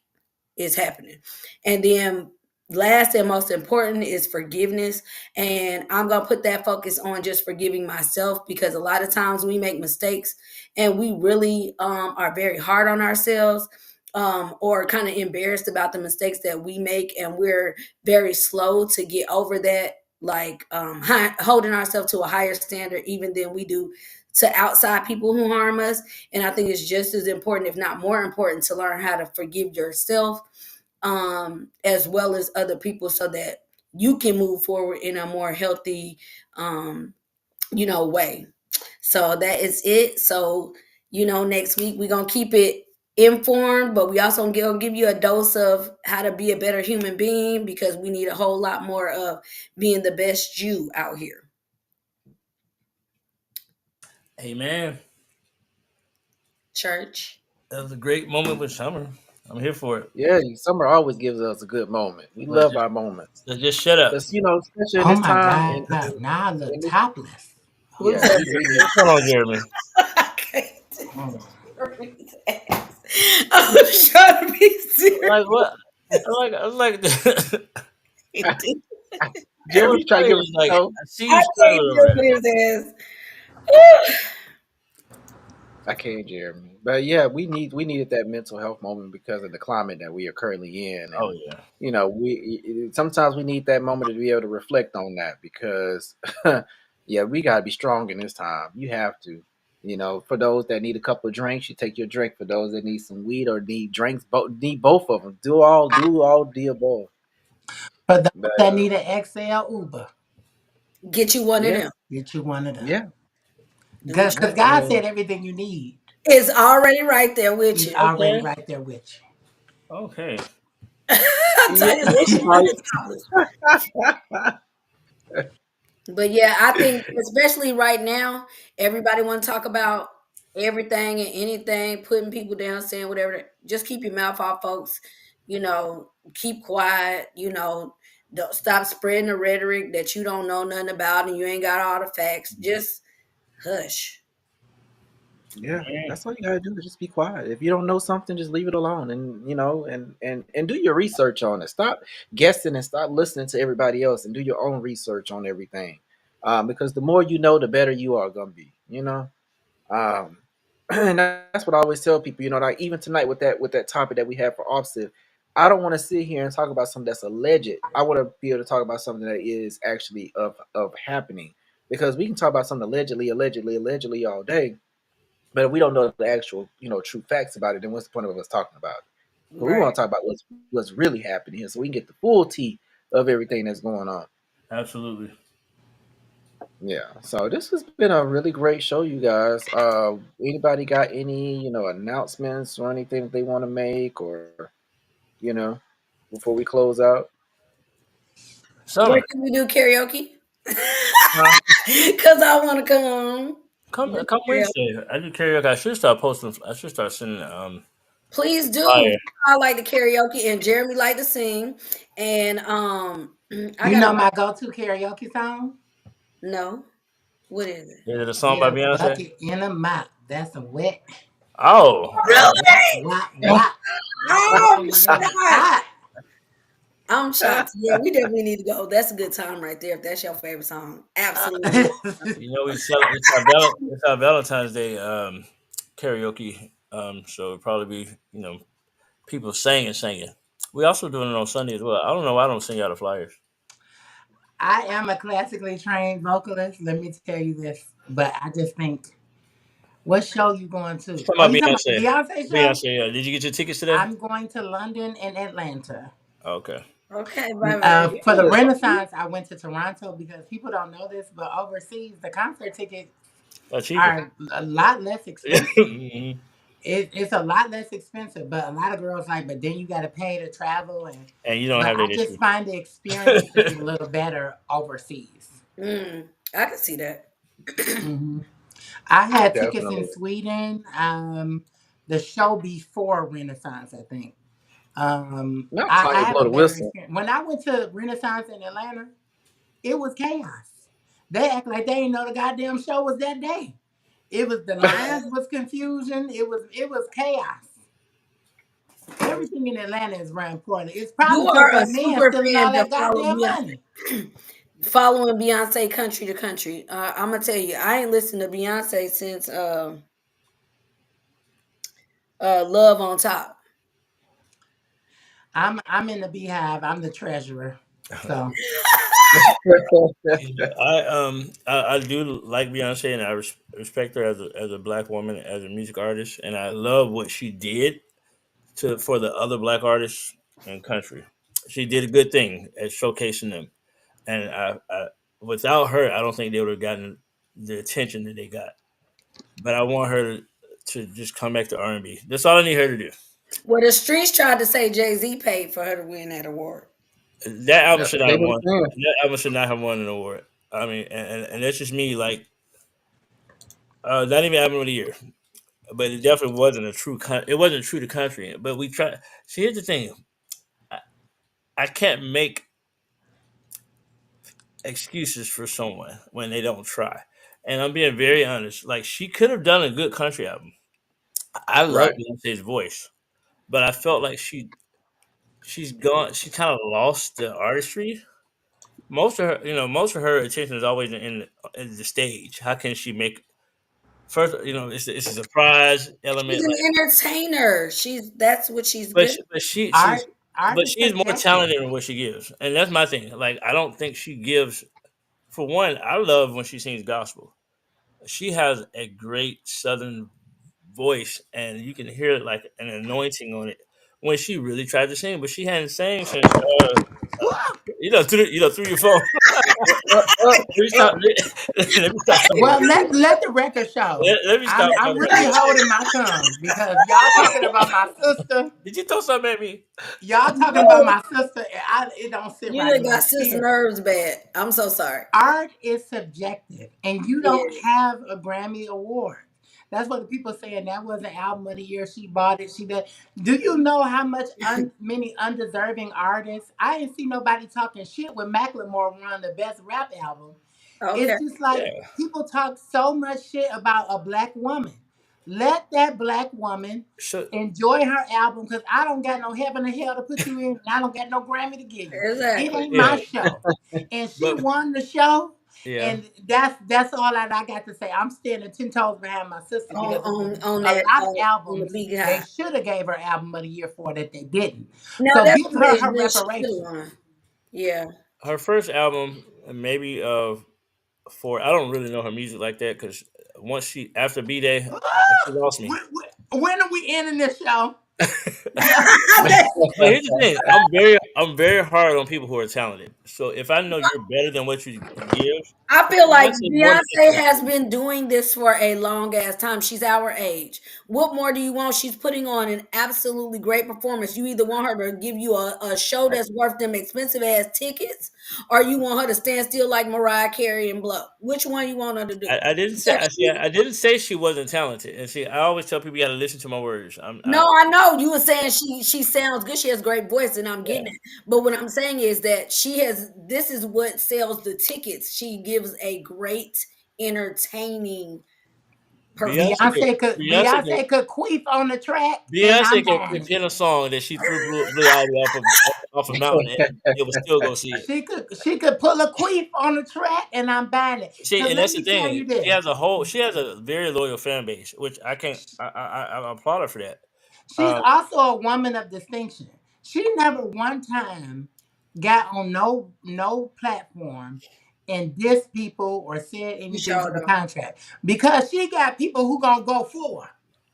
is happening. And then last and most important is forgiveness, and I'm gonna put that focus on just forgiving myself because a lot of times we make mistakes and we really are very hard on ourselves, or kind of embarrassed about the mistakes that we make, and we're very slow to get over that, like holding ourselves to a higher standard even than we do to outside people who harm us. And I think it's just as important, if not more important, to learn how to forgive yourself, as well as other people, so that you can move forward in a more healthy, way. So that is it. So, next week we're going to keep it informed, but we also going to give you a dose of how to be a better human being because we need a whole lot more of being the best you out here. Amen. Church. That was a great moment with Summer. I'm here for it. Yeah, Summer always gives us a good moment. We love our moments. So just shut up. But especially in Oh this my time, God. Now I look in this, topless. yeah, What's going on, Jeremy? Mm. I'm trying to be serious. Like what? Like Jeremy's trying to give us like no. I see I you can't struggling deal over with there. his ass. I can't, Jeremy. But yeah, we needed that mental health moment because of the climate that we are currently in, Oh and yeah. we sometimes we need that moment to be able to reflect on that because yeah, we gotta be strong in this time. You have to. For those that need a couple of drinks, you take your drink. For those that need some weed or need drinks, need both of them. Do all the above. For those But that need an XL Uber, Get you one of yeah, them. get you one of them. yeah, Do what Because you God said everything you need. It's already right there with He's you. already Okay. right there with you. Okay. I'm yeah. telling you, mission accomplished. But yeah, I think especially right now, everybody want to talk about everything and anything, putting people down, saying whatever. Just keep your mouth off, folks. Keep quiet. Don't stop spreading the rhetoric that you don't know nothing about and you ain't got all the facts. Just hush. Yeah, Yeah. that's all you gotta do is just be quiet. If you don't know something, just leave it alone, and do your research on it. Stop guessing and stop listening to everybody else, and do your own research on everything. Because the more you know, the better you are gonna be. Um, and that's what I always tell people. Like even tonight with that topic that we have for offset, I don't want to sit here and talk about something that's alleged. I want to be able to talk about something that is actually of happening, because we can talk about something allegedly all day, but if we don't know the actual, true facts about it, then what's the point of us talking about it? But we want Right. to talk about what's really happening here, so we can get the full tea of everything that's going on. Absolutely. Yeah. So this has been a really great show, you guys. Anybody got any, announcements or anything that they want to make, or you know, before we close out? Where Summer. can we do karaoke? Huh? Because I want to come on. Come Wednesday. I do karaoke. I should start posting. I should start sending Please do. flyer. I like the karaoke and Jeremy like to sing. And I You got know a my go-to karaoke song? no. What is it? Is it a song Get by a Beyonce? bucket in a mop. That's a wet. Oh, Wop, wop, wop. Oh When my the women gosh. hot. I'm shocked. Yeah, we definitely need to go. That's a good time right there if that's your favorite song. Absolutely. it's our Valentine's Day karaoke. So it'll probably be people singing. We also doing it on Sunday as well. I don't know why I don't send out the flyers. I am a classically trained vocalist. Let me tell you this. But I just think, what show you going to? Talking Oh, about you talking about the Beyonce. Beyonce show? Beyonce. Yeah. Did you get your tickets today? I'm going to London and Atlanta. Okay. Okay, bye bye. For the Renaissance, I went to Toronto because people don't know this, but overseas, the concert tickets That's cheaper. are a lot less expensive. Mhm. It's a lot less expensive, but a lot of girls like, but then you got to pay to travel, And you don't but have I that just issue. find the experience to be a little better overseas. I can see that. hmm I had tickets in Definitely. Sweden, the show before Renaissance, I think. Not I Tanya have blow a the better whistle. experience. When I went to Renaissance in Atlanta, it was chaos. They act like they didn't know the goddamn show was that day. It was the lines was confusion. It was chaos. Everything in Atlanta is run poorly. It's You probably because are a they men super stealing fan all to that follow goddamn money. Beyonce. Following Beyonce country to country. I'm gonna tell you, I ain't listened to Beyonce since Love on Top. I'm in the beehive. I'm the treasurer. So I do like Beyonce and I respect her as a black woman, as a music artist, and I love what she did for the other black artists in country. She did a good thing at showcasing them, and without her, I don't think they would have gotten the attention that they got. But I want her to just come back to R&B. That's all I need her to do. Well, the streets tried to say Jay-Z paid for her to win that award. That album That's should what not they have were won. saying. That album should not have won an award. I mean, and that's just me. Like, not even album of the year, but it definitely wasn't a true. It wasn't true to country. But we try. See, here's the thing. I, I can't make excuses for someone when they don't try. And I'm being very honest. Like, she could have done a good country album. I love Right. Beyonce's voice, but I felt like she's gone. She kind of lost the artistry. Most of her attention is always in the stage. How can she make first? It's a surprise She's element. an Like, entertainer. That's what she's but good. she, but she art she's art but is she's more subjective. talented in what she gives, and that's my thing. Like, I don't think she gives. For one, I love when she sings gospel. she has a great Southern voice, and you can hear like an anointing on it when she really tried to sing. But she hadn't sang since through your phone. let me stop. Let me stop talking Well, about it. let the record show. Let me stop I'm talking really about holding my tongue because y'all talking about my sister. it. Did you throw something at me? Y'all talking about No, my sister. It don't sit you right done in my got sis spirit. nerves bad. I'm so sorry. Art is subjective, and you don't Yeah. have a Grammy award. That's what the people saying. That was an album of the year. She bought it. She did. Do you know how much many undeserving artists? I ain't see nobody talking shit when Macklemore won the best rap album. Okay. It's just like Yeah. people talk so much shit about a black woman. Let that black woman So enjoy her album because I don't got no heaven or hell to put you in. And I don't got no Grammy to give you. It Exactly. ain't my yeah, show. And she but won the show. yeah, And that's all that I got to say. I'm standing 10 toes behind my sister On because it was on a that lot of on the albums big they high. should have gave her album of the year for that they didn't. Now So that's give her her what she should have reparations. won. Yeah. her first album, maybe for I don't really know her music like that because once she after B Day, she Ah! lost me. When are we ending this show? But here's the thing: I'm very hard on people who are talented. So if I know you're better than what you give, I feel like Beyonce more than Beyonce anything. has been doing this for a long ass time. She's our age. What more do you want? She's putting on an absolutely great performance. You either want her to give you a show that's worth them expensive ass tickets, or you want her to stand still like Mariah Carey and blow. Which one you want her to do? I didn't say Because I didn't say she wasn't talented. And see, I always tell people you got to listen to my words. no, I know you were saying she sounds good. She has great voice, and I'm getting Yeah. it. But what I'm saying is that she has. This is what sells the tickets. She gives a great, entertaining Beyonce performance. could Beyonce could Beyonce could queef on the track, and I'm Beyonce buying could it. pin a song that she threw Blue Ivy off a mountain and it would still go see it. She could pull a queef on the track, and I'm buying it. See, Cause and let that's the me tell thing. you this. She has a very loyal fan base, which I can't. I applaud her for that. She's Um, also a woman of distinction. She never one time got on no platform and dissed people or said You anything to showed the them. contract because she got people who gonna go for her.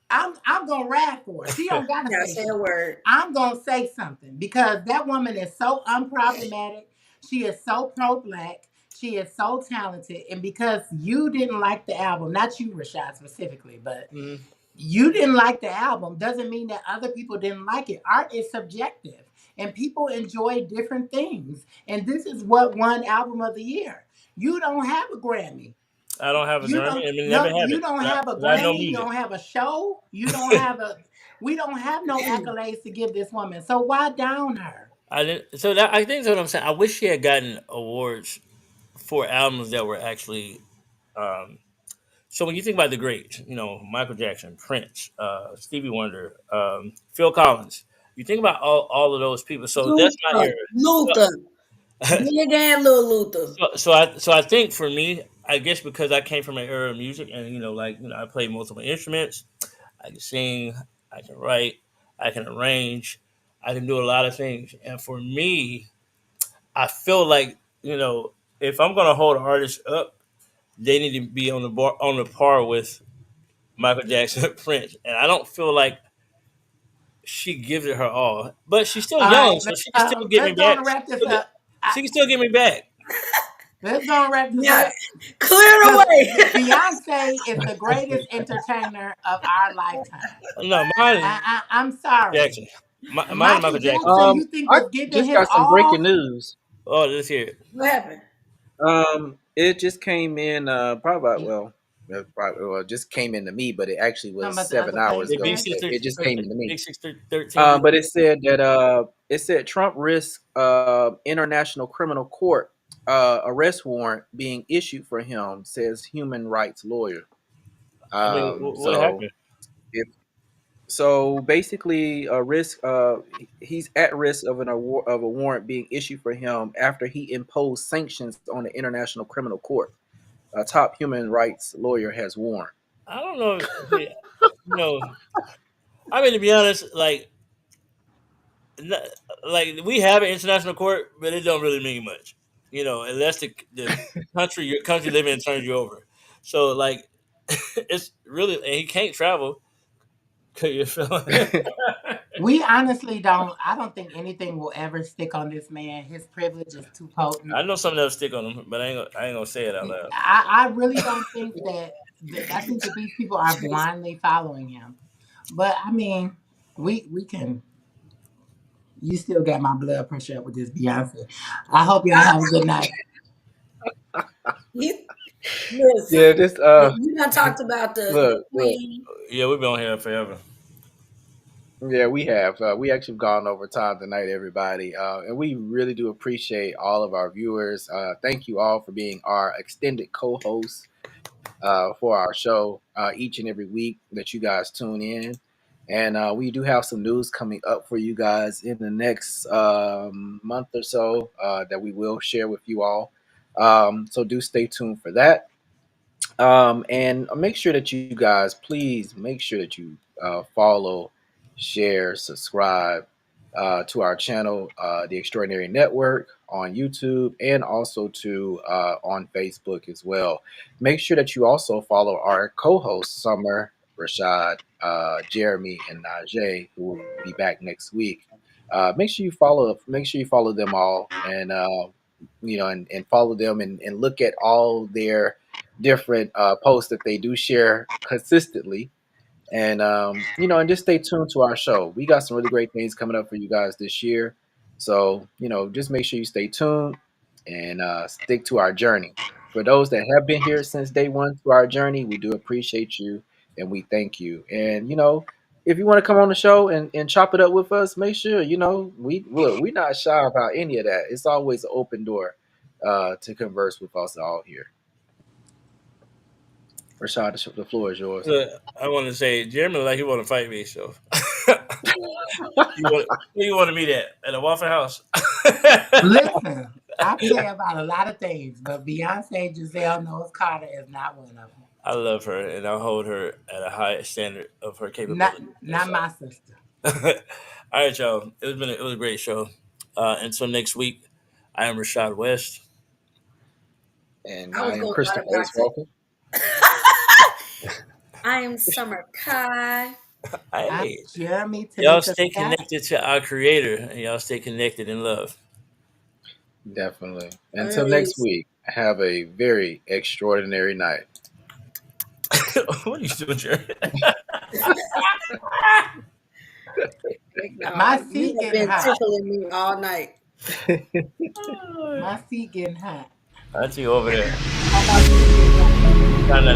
I'm gonna ride for her. She don't gotta Yeah, say say a shit. word. I'm gonna say something because that woman is so unproblematic. She is so pro-black. She is so talented, and because you didn't like the album, not you, Rachàd, specifically, but mm, you didn't like the album doesn't mean that other people didn't like it. Art is subjective and people enjoy different things. And this is what won album of the year. You don't have a Grammy. I don't have a You Grammy don't and we never no, have you it. don't have a 'Cause I know Grammy, you music. don't have a show, you don't have a we don't have no accolades to give this woman. So why down her? I didn't. So that I think that's what I'm saying. I wish she had gotten awards for albums that were actually. Um, so when you think about the greats, Michael Jackson, Prince, Stevie Wonder, Phil Collins, you think about all of those people. So that's not Luther. your. Luther. Big and little Luther. So I think for me, I guess because I came from an era of music, and I play multiple instruments. I can sing, I can write, I can arrange, I can do a lot of things. And for me, I feel like if I'm gonna hold an artist up, they need to be on the par with Michael Jackson, Prince, and I don't feel like she gives it her all. But she's still All young, right, so she can still get me let's go on back. and wrap this up. She can still get me back. Let's go and wrap this Yeah. up. Clear Because the way. Beyonce is the greatest entertainer of our lifetime. No, mine is I'm sorry. Jackson. Mine is Michael Michael Jackson. Jackson, you think I was giving just him got some breaking all? news. Oh, let's hear it. What happened? It just came in probably about, just came into me, but it actually Talking was about the seven other hours place Big ago. today? six But it just thir- came into me. Big 613. But it said Trump risks international criminal court arrest warrant being issued for him, says human rights lawyer. I mean, what So happened? if so, basically, a risk. He's at risk of of a warrant being issued for him after he imposed sanctions on the International Criminal Court. A top human rights lawyer has warned. I don't know. See, you know, I mean, to be honest, n- like we have an international court, but it don't really mean much. Unless the country your country living in turns you over. So, like, It's really, and he can't travel. Cause you feel We honestly don't. I don't think anything will ever stick on this man. His privilege is too potent. I know something that'll stick on him, but I ain't gonna say it out loud. I really don't think I think that these people are blindly following him. But I mean, we can. You still got my blood pressure up with this Beyonce. I hope y'all have a good night. Yeah, Listen, this you done talked about the look. queen. Yeah, we've been on here forever. Yeah, we have. We actually gone over time tonight, everybody, and we really do appreciate all of our viewers. Thank you all for being our extended co-hosts for our show each and every week that you guys tune in. And we do have some news coming up for you guys in the next month or so that we will share with you all. So do stay tuned for that. And make sure that you guys, please make sure that you follow, share, subscribe to our channel, The Extraordinary Network on YouTube, and also to on Facebook as well. Make sure that you also follow our co-hosts, Summer, Rachàd, Jeremy, and Najee, who will be back next week. Make sure you follow. Make sure you follow them all, and and follow them and look at all their different posts that they do share consistently. And and just stay tuned to our show. We got some really great things coming up for you guys this year. So, just make sure you stay tuned and stick to our journey. For those that have been here since day one to our journey, we do appreciate you and we thank you. And if you want to come on the show and chop it up with us, make sure we're not shy about any of that. It's always an open door to converse with us all here. Rachàd, the floor is yours. Look, I want to say Jeremy like he want to fight me, so you want to meet at a Waffle House. Listen, I play about a lot of things, but Beyonce Giselle Knowles Carter is not one of them. I love her, and I'll hold her at a high standard of her Not capability. not my sister. All right, y'all. It was a great show. Until next week, I am Rachàd West. And I I was am going to Christopher Ace automatic. Walker. I am Summer Kai. I'm Hey, Jeremy y'all Tamika stay Scott. connected to our Creator, and y'all stay connected in love. Definitely. Until next week, have a very extraordinary night. What are you doing, Jeremy? My You seat have getting been hot. tickling me all night. My seat getting hot. I see you over there. How about you? Trying to